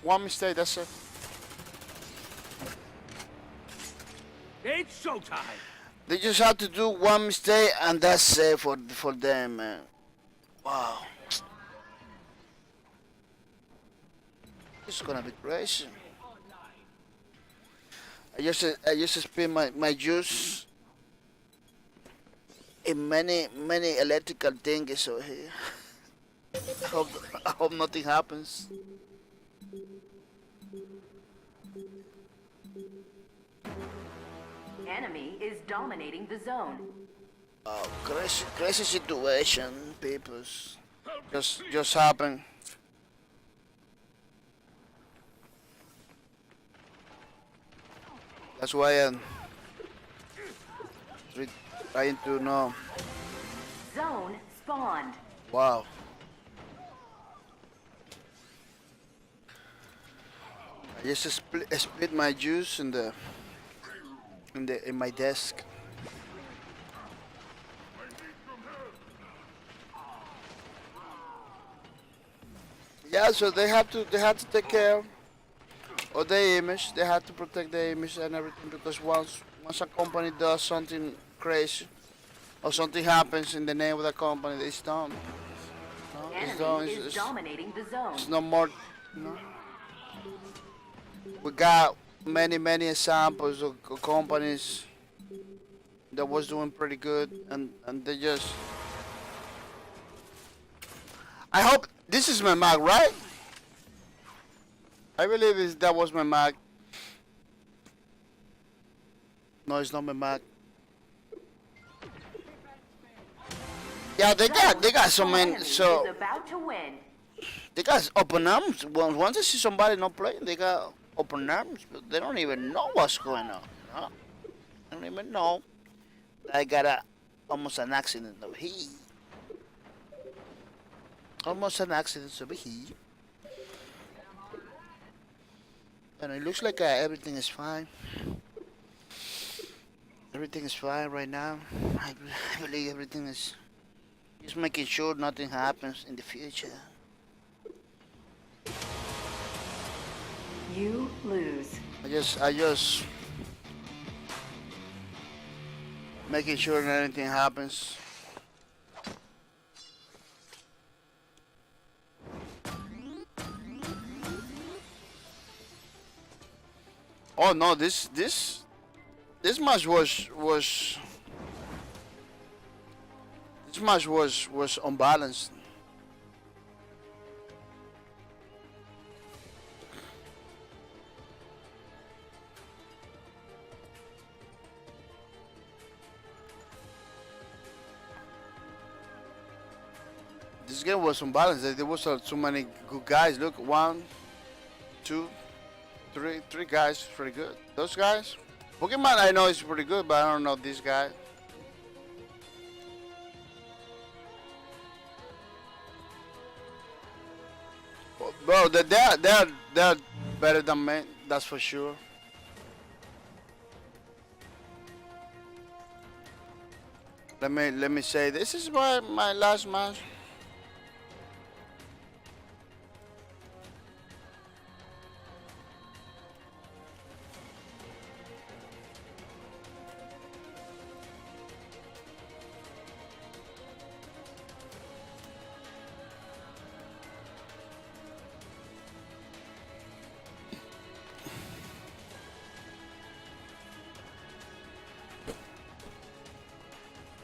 One mistake, that's it. It's showtime. They just have to do one mistake, and that's it for them, man. Wow. It's gonna be crazy. I just spend my juice in many electrical things over here. I hope nothing happens. Enemy is dominating the zone. Oh, crazy situation, peoples. Just happened. That's why I'm trying to know. Zone spawned. Wow. I just split my juice in my desk. Yeah, so they have to take care of their image. They have to protect their image and everything, because once a company does something crazy or something happens in the name of the company, it's done. No, it's done. Enemy is dominating the zone. It's no more. No. We got many examples of companies that was doing pretty good, and they just. I hope this is my Mac, right? I believe that was my Mac. No, it's not my Mac. Yeah, they got so many. Enemy So is about to win. they got open arms. Once they see somebody not playing, they got open arms. But they don't even know what's going on. You know? They don't even know. I got almost an accident over here. Almost an accident over here. And it looks like everything is fine. Everything is fine right now. I believe everything is just making sure nothing happens in the future. You lose. I just making sure that anything happens. Oh no, this match was unbalanced. This game was unbalanced. There was so many good guys. Look, 1, 2, 3 guys pretty good. Those guys. Pokemon I know is pretty good, but I don't know this guy. Bro, they're better than me. That's for sure. Let me say this is my last match.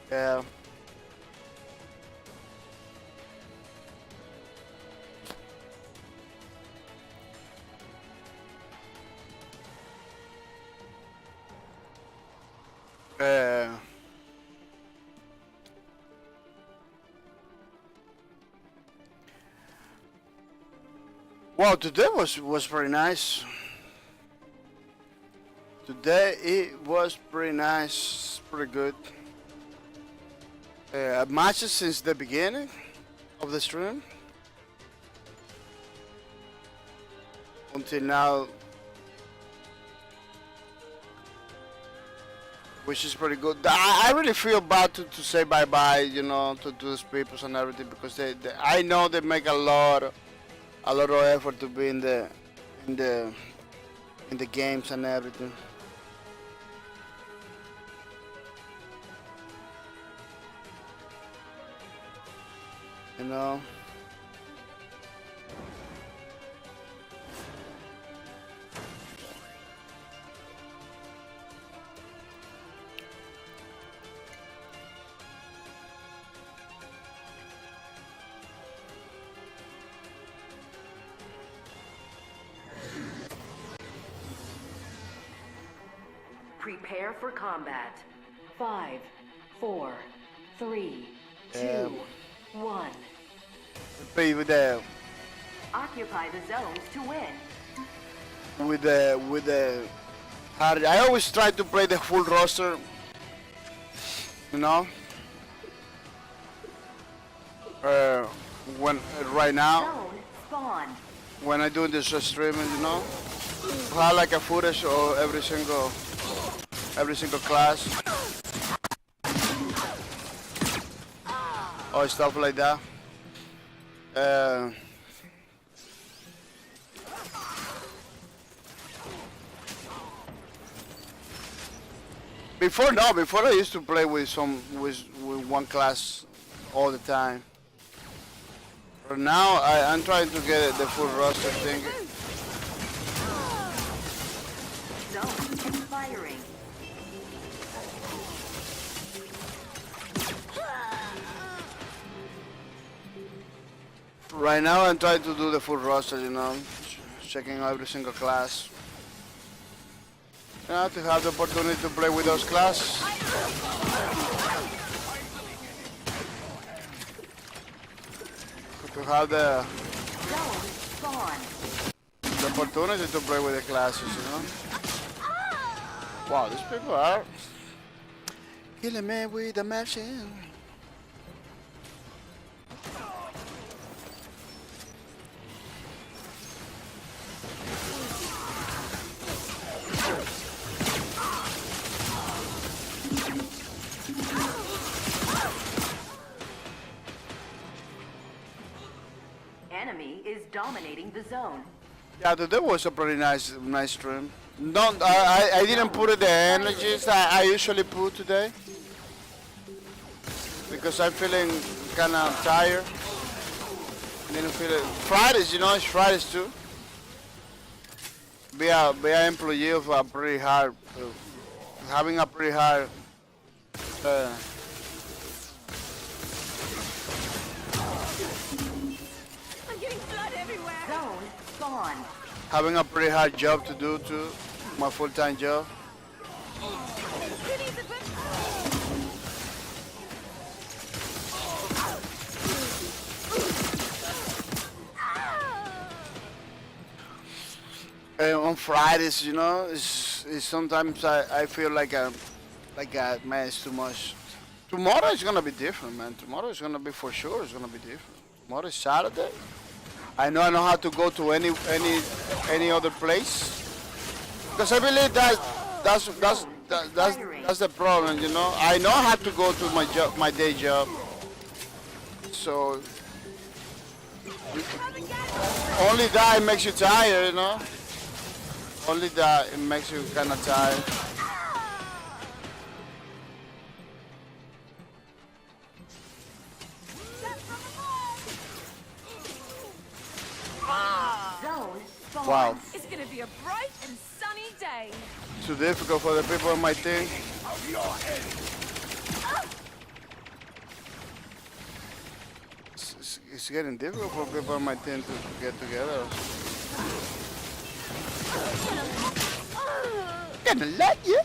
Yeah. Well, today was pretty nice. Today it was pretty nice, pretty good. Matches since the beginning of the stream until now, which is pretty good. I really feel bad to say bye bye, you know, to those people and everything, because they I know they make a lot of effort to be in the games and everything. You know. Prepare for combat. 5, 4, 3, 2, 1. Play with the Occupy the zones to win. hard. I always try to play the full roster. You know. When right now. Zone spawn. When I do this streaming, you know, I have like a footage of every single class, or stuff like that. Before I used to play with one class all the time. But now I'm trying to get the full roster thing. Zone expiring. Right now I'm trying to do the full roster, you know, checking every single class. You know, to have the opportunity to play with those classes. to have the Zone spawn. opportunity to play with the classes, you know. Wow, these people are killing me with the machine. Enemy is dominating the zone. Yeah, today was a pretty nice stream. I didn't put the energies that I usually put today because I'm feeling kind of tired. Didn't feel it. Fridays, you know, it's Fridays too. Be an employee of a pretty hard, having a pretty hard. I'm getting blood everywhere. Zone spawn. Having a pretty hard job to do too, my full-time job. Who needs a good... On Fridays, you know, it's sometimes I feel like man, it's too much. Tomorrow is gonna be different, man. Tomorrow is gonna be for sure. It's gonna be different. Tomorrow is Saturday. I know how to go to any other place because I believe that's the problem, you know. I know how to go to my day job, so only that it makes you tired, you know. Only that it makes you kind of tired. Zone spawn. Wow, It's gonna be a bright and sunny day. too difficult for the people on my team. It's getting difficult for people on my team to get together. Gonna let you.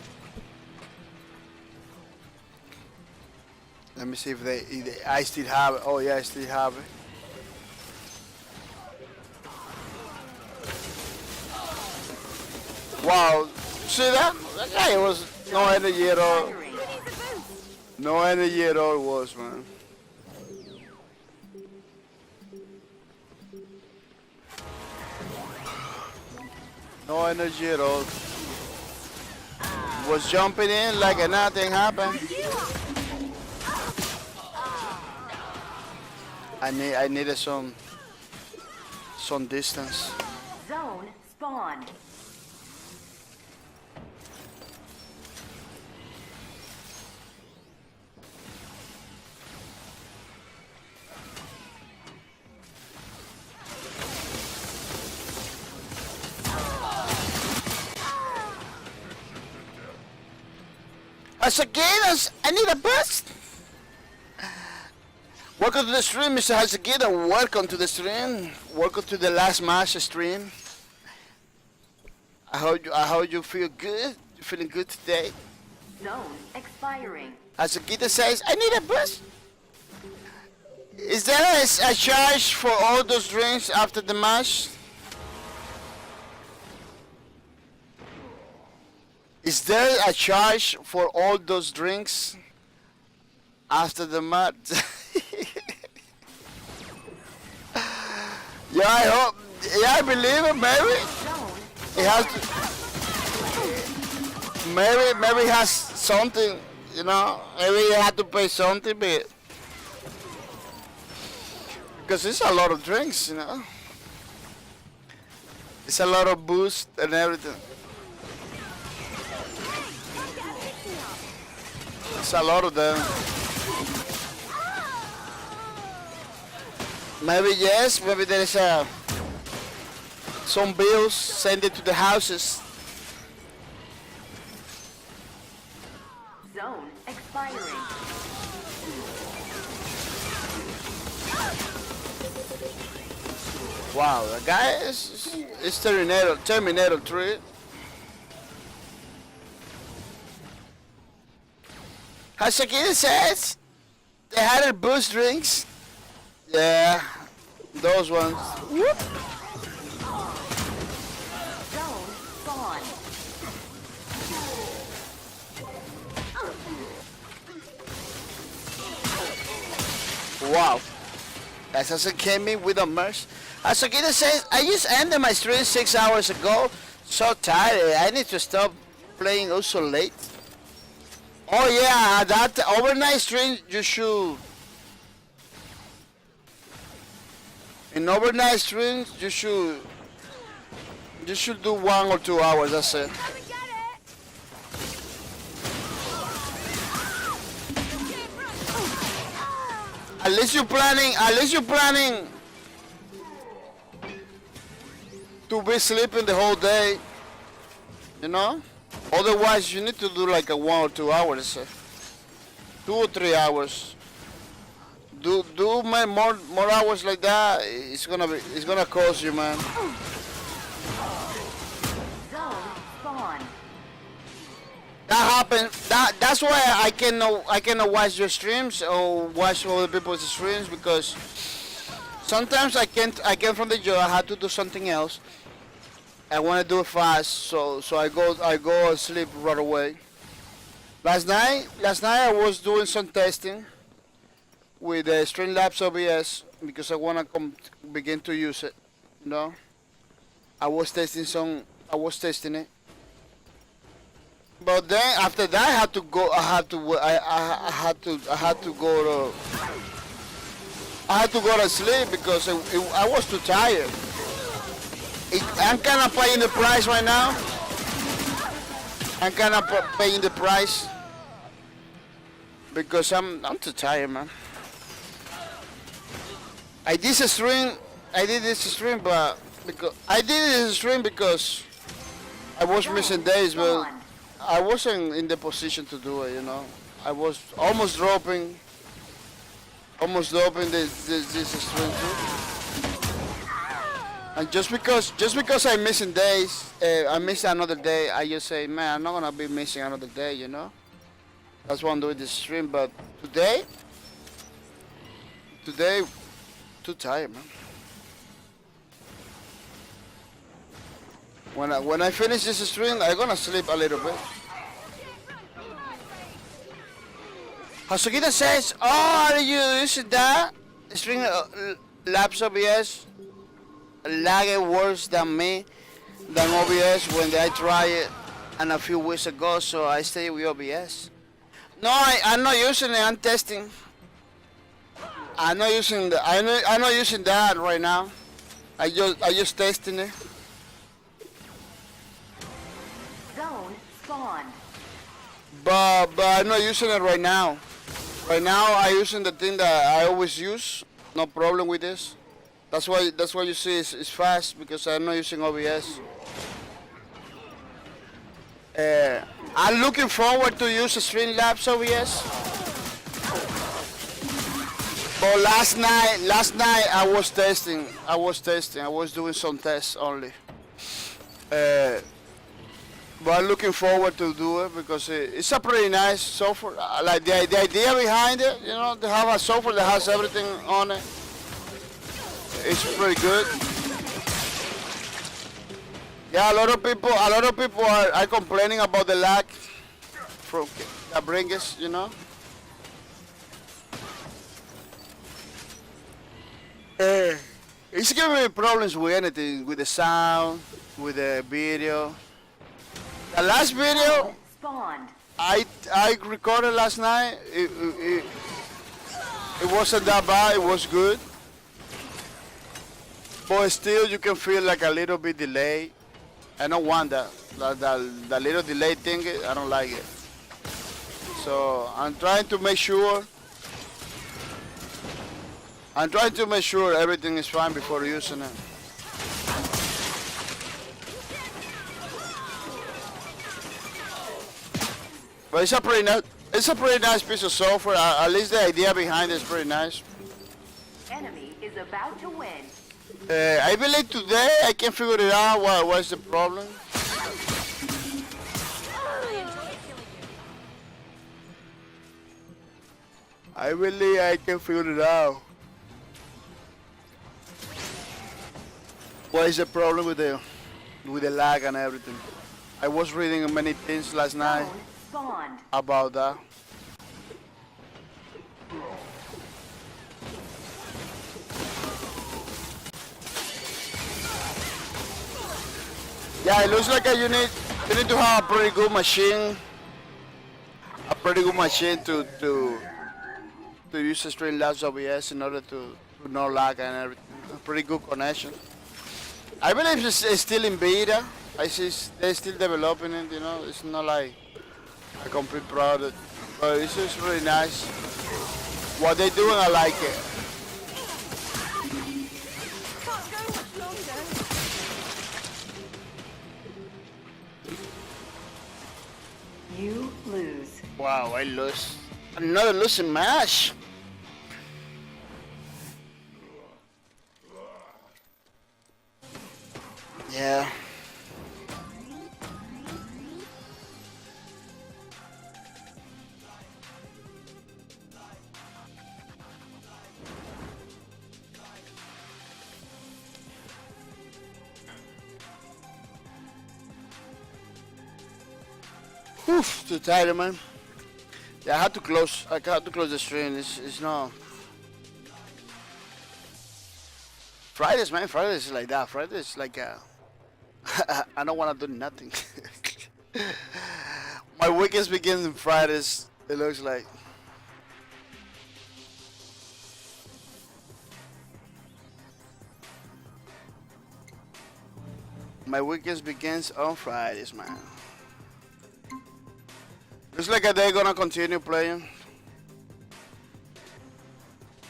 Let me see if I still have it. Oh yeah, I still have it. Wow, see that? That guy was no energy at all. Firing. No energy at all it was, man. No energy at all. Was jumping in like nothing happened. I needed some distance. Zone spawn. Hasakinas, I need a boost. Welcome to the stream, Mr. Hasakina. Welcome to the stream. Welcome to the last match stream. I hope you feel good. You feeling good today? Zone expiring. Hasakina says, I need a boost. Is there a charge for all those drinks after the match? Is there a charge for all those drinks after the match? Yeah, I hope. Yeah, I believe it. Maybe it has to. Maybe has something. You know, maybe you have to pay something, but because it's a lot of drinks, you know. It's a lot of booze and everything. It's a lot of them. Maybe yes, maybe there is some bills send it to the houses. Zone expiring. Wow, the guy is Terminator 3. Hashakina says they had their boost drinks. Yeah, those ones. Whoop. Zone spawn. Wow. Assassin came in with a merch. As Akita says, I just ended my stream 6 hours ago. So tired. I need to stop playing also late. Oh yeah, that overnight stream you should. In overnight streams you should do 1 or 2 hours. That's it. At least you're planning to be sleeping the whole day, you know? Otherwise, you need to do like a 1 or 2 hours, 2 or 3 hours. Do more hours like that. It's gonna cost you, man. Zone spawn. That happens. That's why I cannot watch your streams or watch other people's streams, because sometimes I can't from the job. I have to do something else. I want to do it fast, so I go and sleep right away. Last night I was doing some testing with Streamlabs OBS because I want to begin to use it. You know, I was testing it. But then after that, I had to go to sleep because I was too tired. I'm kind of paying the price right now. I'm kind of paying the price because I'm too tired, man. I did this stream, but because I was missing days, but I wasn't in the position to do it, you know. I was almost dropping this stream too. And just because I'm missing days, I miss another day, I just say, man, I'm not gonna be missing another day, you know. That's why I'm doing this stream. But today, too tired, man. When I finish this stream, I'm gonna sleep a little bit. Hasugita says, "Oh, are you using that stream Labs OBS? Lag it worse than OBS when I tried it and a few weeks ago, so I stay with OBS. No, I'm not using it. I'm testing. I'm not using that right now. I just testing it. Zone spawn. But I'm not using it right now. Right now I'm using the thing that I always use. No problem with this. That's why you see it's fast, because I'm not using OBS. I'm looking forward to use Streamlabs OBS. But last night I was testing. I was doing some tests only. But I'm looking forward to do it because it's a pretty nice software. Like the idea behind it, you know, to have a software that has everything on it. It's pretty good. Yeah, a lot of people are complaining about the lag from that brings, you know. It's giving me problems with anything, with the sound, with the video. The last video Spawned. I recorded last night, it wasn't that bad, it was good. But still you can feel like a little bit delay. I don't want that. The little delay thing, I don't like it. So I'm trying to make sure everything is fine before using it. But it's a pretty nice piece of software. At least the idea behind it is pretty nice. Enemy is about to win. I believe today I can figure it out. What's the problem? I believe I can figure it out. What is the problem with the lag and everything? I was reading many things last night Zone spawned. about that. Yeah, it looks like you need to have a pretty good machine, to use Streamlabs OBS in order to no lag and everything. A pretty good connection. I believe it's still in beta. I see they're still developing it. You know, it's not like a complete product, but it's just really nice. What they're doing, I like it. You lose. Wow, I lose. Another losing match. Yeah. Oof, too tired, man. Yeah, I had to close. I had to close the stream. It's not. Fridays, man. Fridays is like that. Fridays like I don't want to do nothing. My weekends begin on Fridays. It looks like. My weekends begins on Fridays, man. Looks like they're gonna continue playing.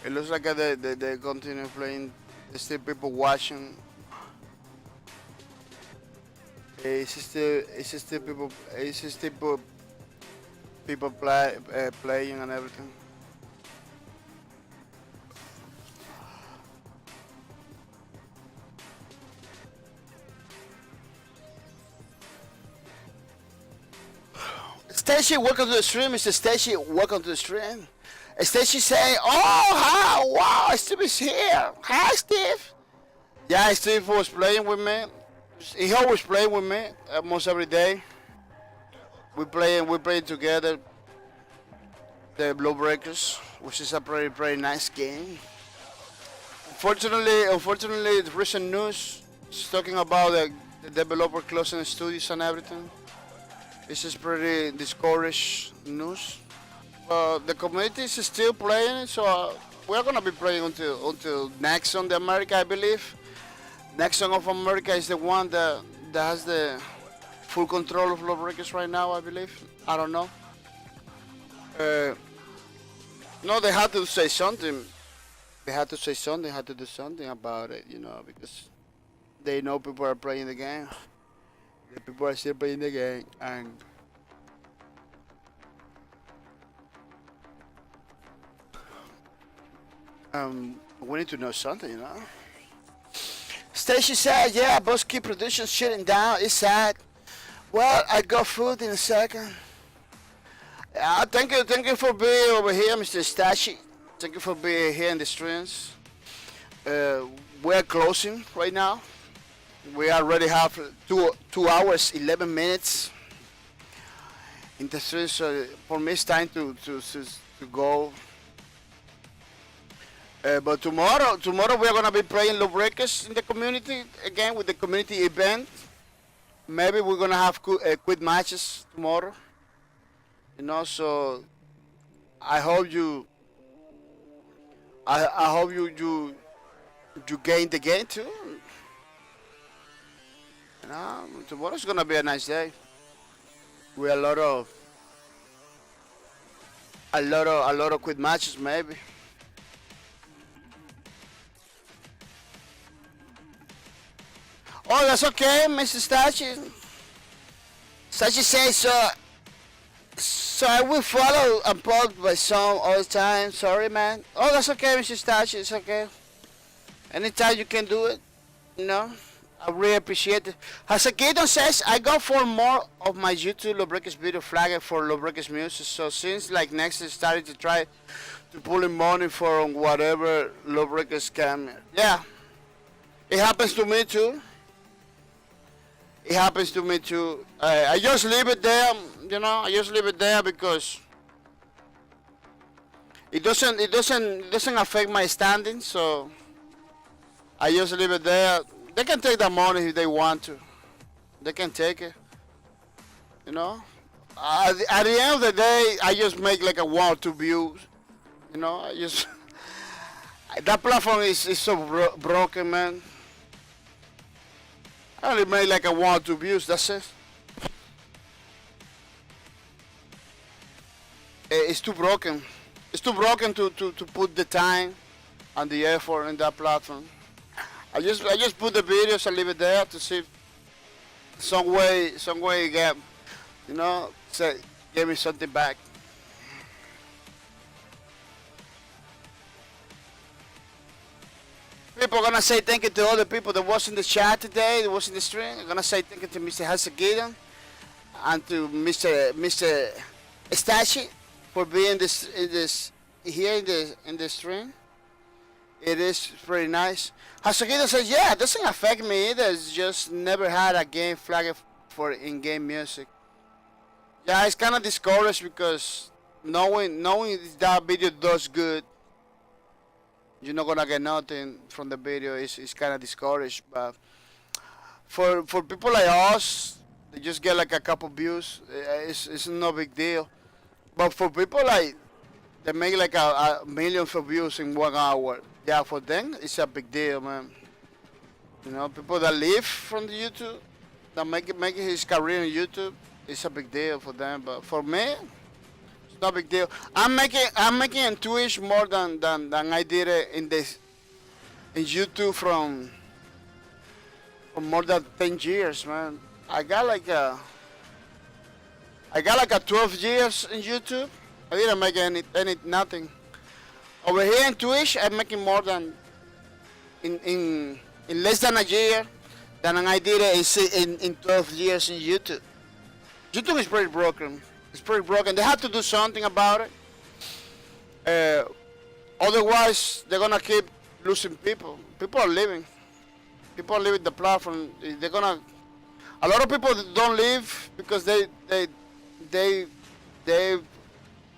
It looks like they continue playing. There's still people watching. It's still people playing and everything. Stacy, welcome to the stream. Mr. Stacy, welcome to the stream. Stacy say, "Oh, hi, wow, Steve is here. Hi, Steve." Yeah, Steve was playing with me. He always playing with me almost every day. We playing together. The Lawbreakers, which is a pretty nice game. Unfortunately, the recent news is talking about the developer closing studios and everything. This is pretty discouraged news. The community is still playing, so we're gonna be playing until Nexon the America, I believe. Nexon of America is the one that has the full control of Lawbreakers right now, I believe. I don't know. No, they had to say something. They had to say something. Had to do something about it, you know, because they know people are playing the game. The people are still playing the game, and we need to know something, you know. Stacy said, "Yeah, Bosky Productions shutting down. It's sad." Well, I got food in a second. Thank you for being over here, Mr. Stacy. Thank you for being here in the streams. We're closing right now. We already have 2 hours 11 minutes in the stream, so for me it's time to go. But tomorrow we're gonna be playing Lawbreakers in the community again with the community event. Maybe we're gonna have quick matches tomorrow. You know, so I hope you gain the game too. You know, tomorrow's gonna be a nice day. With a lot of quick matches maybe. Oh, that's okay, Mr. Stachi. Stachi says so. So I will follow and post by some all the time. Sorry, man. Oh, that's okay, Mr. Stachi. It's okay. Anytime you can do it, you know. I really appreciate it. Hasakiton says, I got 4 more of my YouTube Lawbreakers video flagged for Lawbreakers music. So since like next started to try to pull in money for whatever Lawbreakers can. Yeah. It happens to me too. It happens to me too. I just leave it there, you know. I just leave it there because it doesn't affect my standing. So I just leave it there. They can take that money if they want to. They can take it. You know. At the end of the day, I just make like a 1 or 2 views. You know. I just that platform is so broken, man. I only made like a 1 or 2 views, that's it. It's too broken. It's too broken to put the time and the effort in that platform. I just put the videos and leave it there to see if some way get, you know, say give me something back. People are gonna say thank you to all the people that was in the chat today, that was in the stream. I'm gonna say thank you to Mr. Hasagidan and to Mr. Estachi for being here in the stream. It is pretty nice. Hasagidan says, yeah, it doesn't affect me either. It's just never had a game flagged for in-game music. Yeah, it's kind of discouraged because knowing that video does good, you're not gonna get nothing from the video. It's kind of discouraged, but for people like us, they just get like a couple views. It's no big deal. But for people like they make like a million of views in 1 hour, yeah, for them it's a big deal, man. You know, people that live from the YouTube, that make his career in YouTube, it's a big deal for them. But for me, no big deal. I'm making in Twitch more than I did it in YouTube from more than 10 years, man. I got like a 12 years in YouTube. I didn't make nothing. Over here in Twitch, I'm making more than in less than a year than I did it in 12 years in YouTube. YouTube is pretty broken. It's pretty broken. They have to do something about it. Otherwise, they're gonna keep losing people. People are leaving. People are leaving the platform. They're gonna. A lot of people don't leave because they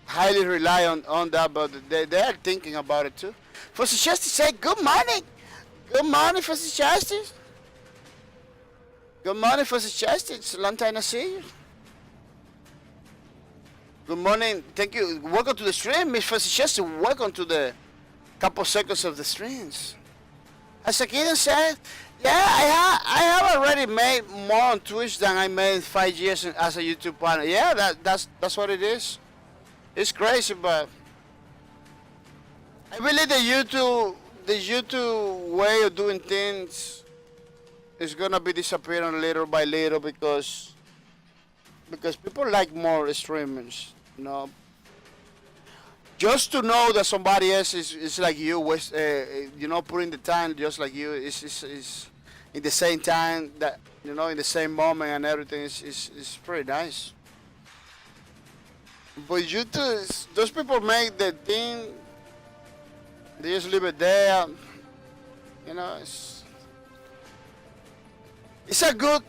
highly rely on that, but they are thinking about it too. For Justice say good morning. Good morning, for Justice. Good morning, for Justice. Long time no see you. Good morning, thank you. Welcome to the stream, Miss Chester. Welcome to the couple seconds of the streams. As Akira said, yeah, I have already made more on Twitch than I made in 5 years as a YouTube partner. Yeah, that's what it is. It's crazy, but I believe the YouTube way of doing things is gonna be disappearing little by little because people like more streamers, you know. Just to know that somebody else is like you, you know, putting the time just like you, is in the same time, that, you know, in the same moment and everything is pretty nice. But YouTube, those people make the thing, they just leave it there, you know. It's a good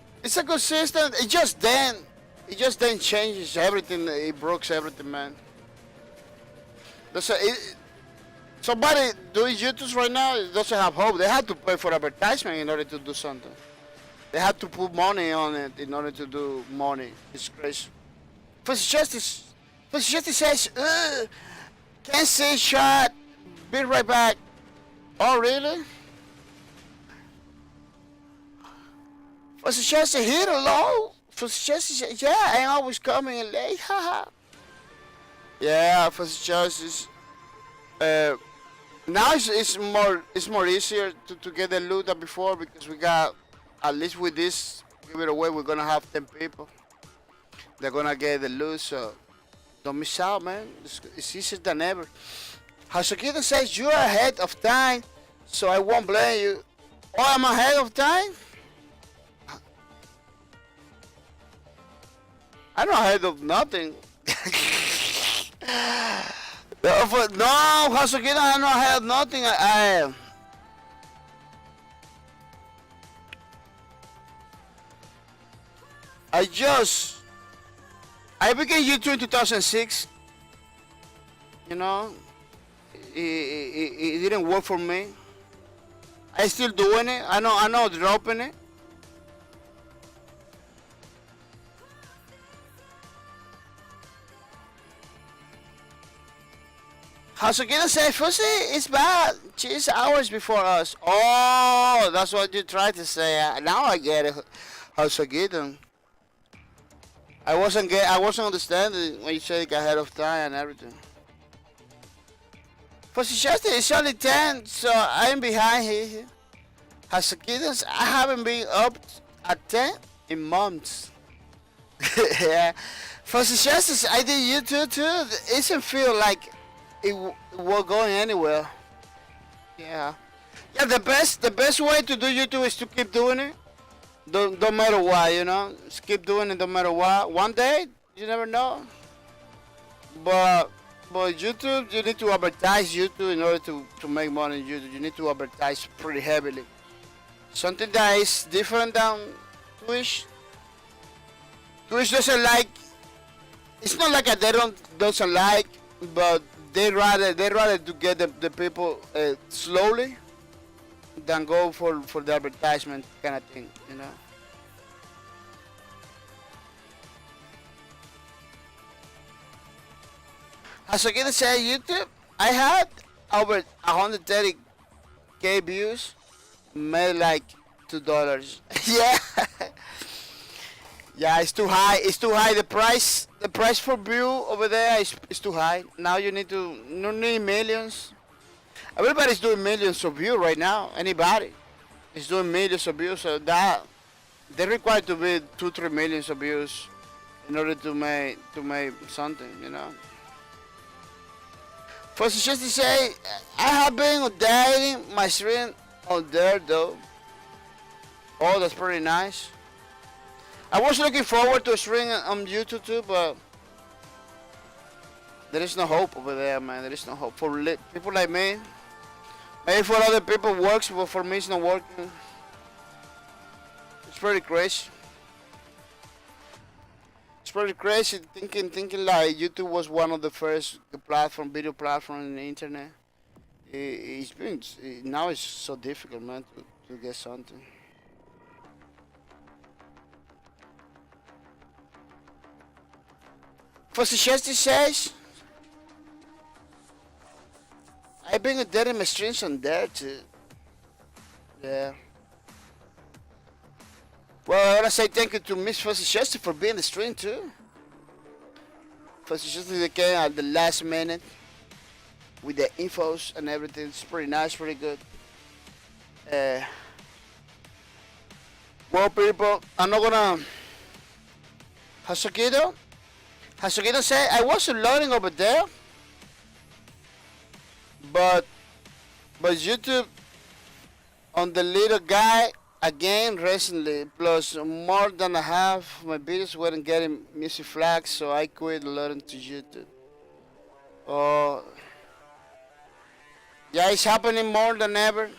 system. It just then changes everything. It breaks everything, man. Somebody doing YouTube right now doesn't have hope. They have to pay for advertisement in order to do something. They have to put money on it in order to do money. It's crazy. First Justice says, can't say shot. Be right back. Oh, really? First Justice, hit alone. First Justice, yeah, I'm always coming in late. Haha. Yeah, First Justice. Now it's more easier to get the loot than before because we got, at least with this give it away, we're gonna have 10 people. They're gonna get the loot, so don't miss out, man. It's easier than ever. Hasukita says you're ahead of time, so I won't blame you. Oh, I'm ahead of time? I'm not ahead of nothing. No, Hasukita, I'm not ahead of nothing. I began YouTube in 2006. You know, it didn't work for me. I still doing it. I know dropping it. Hasugita said, Fussy, it's bad. She's hours before us. Oh, that's what you tried to say. Now I get it, Hasugita. I wasn't understanding when you said ahead of time and everything. Fussy Chester, it's only 10, so I'm behind here. Hasugita, I haven't been up at 10 in months. Yeah. Fussy Chester, I did YouTube too. It doesn't feel like it was going anywhere. Yeah. Yeah, the best way to do YouTube is to keep doing it. Don't matter what, you know. Just keep doing it no matter what. One day, you never know. But YouTube, you need to advertise YouTube in order to make money on YouTube. You need to advertise pretty heavily. Something that is different than Twitch. Twitch doesn't like. It's not like they doesn't like, but they rather to get the people slowly than go for the advertisement kind of thing, you know. As I can say, YouTube, I had over 130k views, made like $2. Yeah. Yeah, it's too high. It's too high. The price for view over there is too high. Now you need millions. Everybody's doing millions of views right now. Anybody is doing millions of views. So that they require to be 2-3 millions of views in order to make something, you know. First, just to say, I have been updating my stream on there though. Oh, that's pretty nice. I was looking forward to a stream on YouTube too, but there is no hope over there, man. There is no hope for people like me. Maybe for other people it works, but for me it's not working. It's pretty crazy. It's pretty crazy thinking like YouTube was one of the first video platform in the internet. Now it's so difficult, man, to get something. For Chesty says, I've been a dead in my streams on there too. Yeah. Well, I want to say thank you to Miss Fussy Chester for being the stream too. Fussy Chester came at the last minute with the infos and everything. It's pretty nice, pretty good. Well, people, I'm not gonna. Hasugito said I wasn't loading over there, but YouTube on the little guy again recently. Plus, more than half my videos weren't getting music flags, so I quit loading to YouTube. Oh, yeah, it's happening more than ever.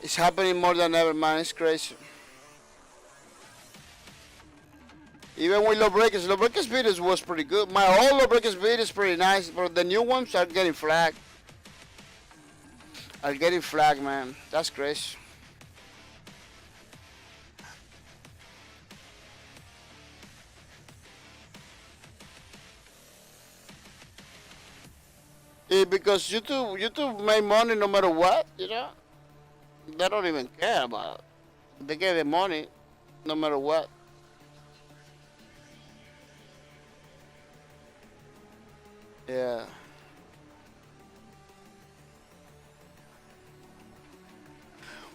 It's happening more than ever, man. It's crazy. Even with Lawbreakers videos was pretty good. My old Lawbreakers video is pretty nice, but the new ones are getting flagged. Man. That's crazy. Yeah, because YouTube make money no matter what, you know. They don't even care about it. They get the money no matter what. Yeah.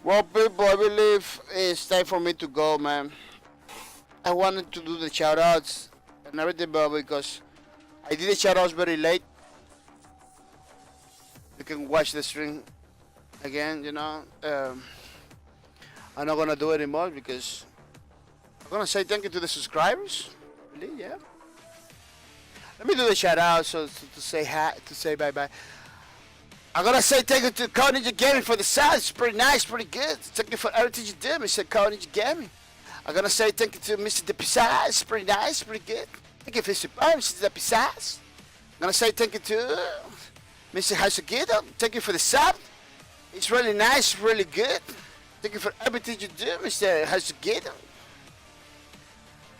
Well, people, I believe it's time for me to go, man. I wanted to do the shoutouts and everything, but because I did the shoutouts very late, you can watch the stream again, you know. I'm not gonna do it anymore because I'm gonna say thank you to the subscribers. Really, yeah. Let me do the shout out to say hi, to say bye bye. I'm gonna say thank you to Code Ninja Gaming for the sound. It's pretty nice, pretty good. Thank you for everything you did, Mr. Code Ninja Gaming. I'm gonna say thank you to Mr. DePisas. Pretty nice, pretty good. Thank you for support, Mr. DePisas. I'm gonna say thank you to Mr. Hasagido. Thank you for the sub. It's really nice, really good. Thank you for everything you do, Mr. Hasagido.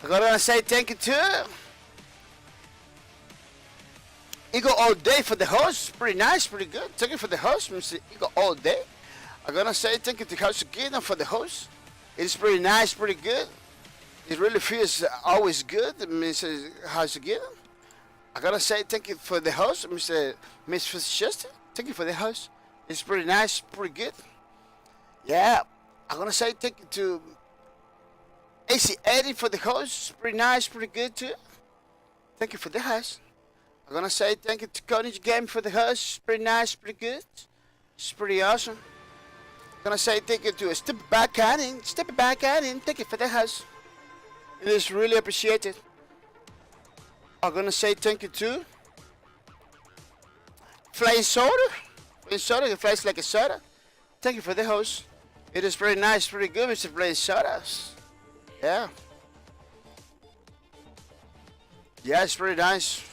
I'm gonna say thank you to Eagle All Day for the host. Pretty nice, pretty good. Thank you for the host, Mr. Eagle All Day. I'm gonna say thank you to Hasagido for the host. It's pretty nice, pretty good. It really feels always good, Mr. Hasagido. I gotta say thank you for the host, Miss Chester. Thank you for the host. It's pretty nice, pretty good. Yeah, I'm gonna say thank you to AC Eddie for the host. Pretty nice, pretty good too. Thank you for the host. I'm gonna say thank you to Carnage Game for the host. Pretty nice, pretty good. It's pretty awesome. I'm gonna say thank you to Step Back Canning. Thank you for the host. It is really appreciated. I'm gonna say thank you to Flying Soda. Flying Soda, it flies like a soda. Thank you for the host. It is pretty nice, pretty good, Mr. Flying Sodas. Yeah. Yeah, it's pretty nice.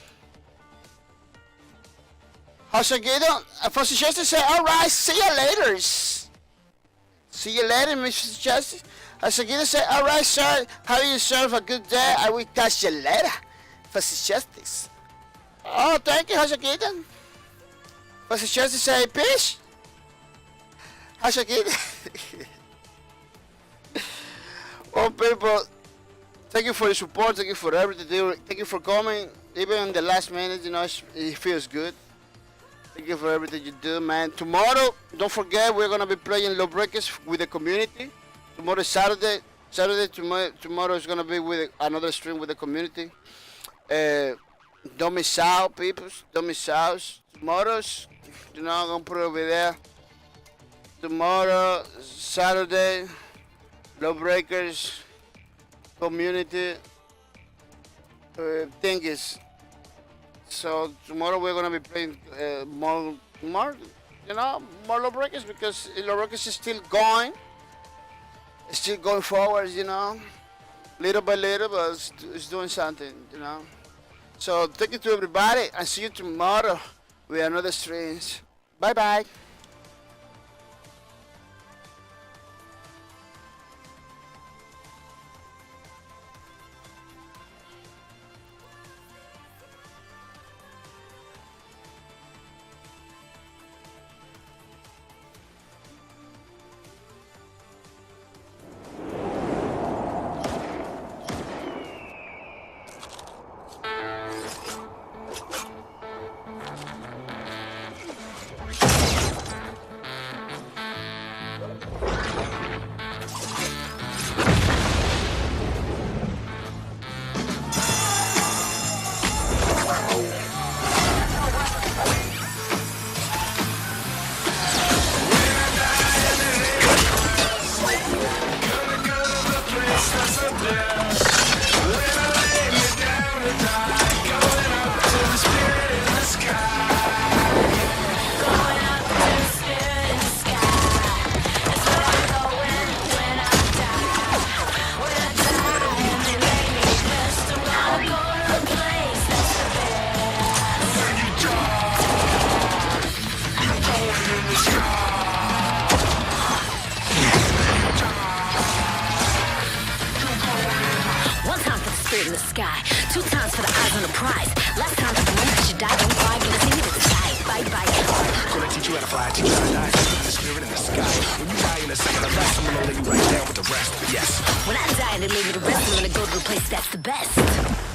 How's it going? First Justice say, alright, see you later. See you later, Mr. Justice. How's it going? Say, alright, sir. Have yourself a good day. I will catch you later. First Justice. Oh, thank you. How's it going? First Justice say, peace. How's it going? Well, people, thank you for the support. Thank you for everything. Thank you for coming. Even in the last minute, you know, it feels good. Thank you for everything you do, man. Tomorrow, don't forget, we're going to be playing Lawbreakers with the community. Tomorrow is Saturday. Tomorrow is going to be with another stream with the community. Don't miss out, people. Don't miss out. Tomorrow's, you know, I'm going to put it over there. Tomorrow, Saturday, Lawbreakers, community, thing is. So tomorrow we're gonna be playing more, you know, more Lawbreakers because Lawbreakers is still going. It's still going forward, you know, little by little, but it's doing something, you know. So thank you to everybody, and see you tomorrow with another streams. Bye bye. In the sky, 2 times for the eyes on the prize. Last time for the moment that you die, don't cry, get us into the sky. Bye bye. Gonna teach you how to fly, teach you how to die. The spirit in the sky. When you die in a second of rest, I'm gonna lay you right down with the rest. Yes. When I die and they leave me the rest, I'm gonna go to a place that's the best.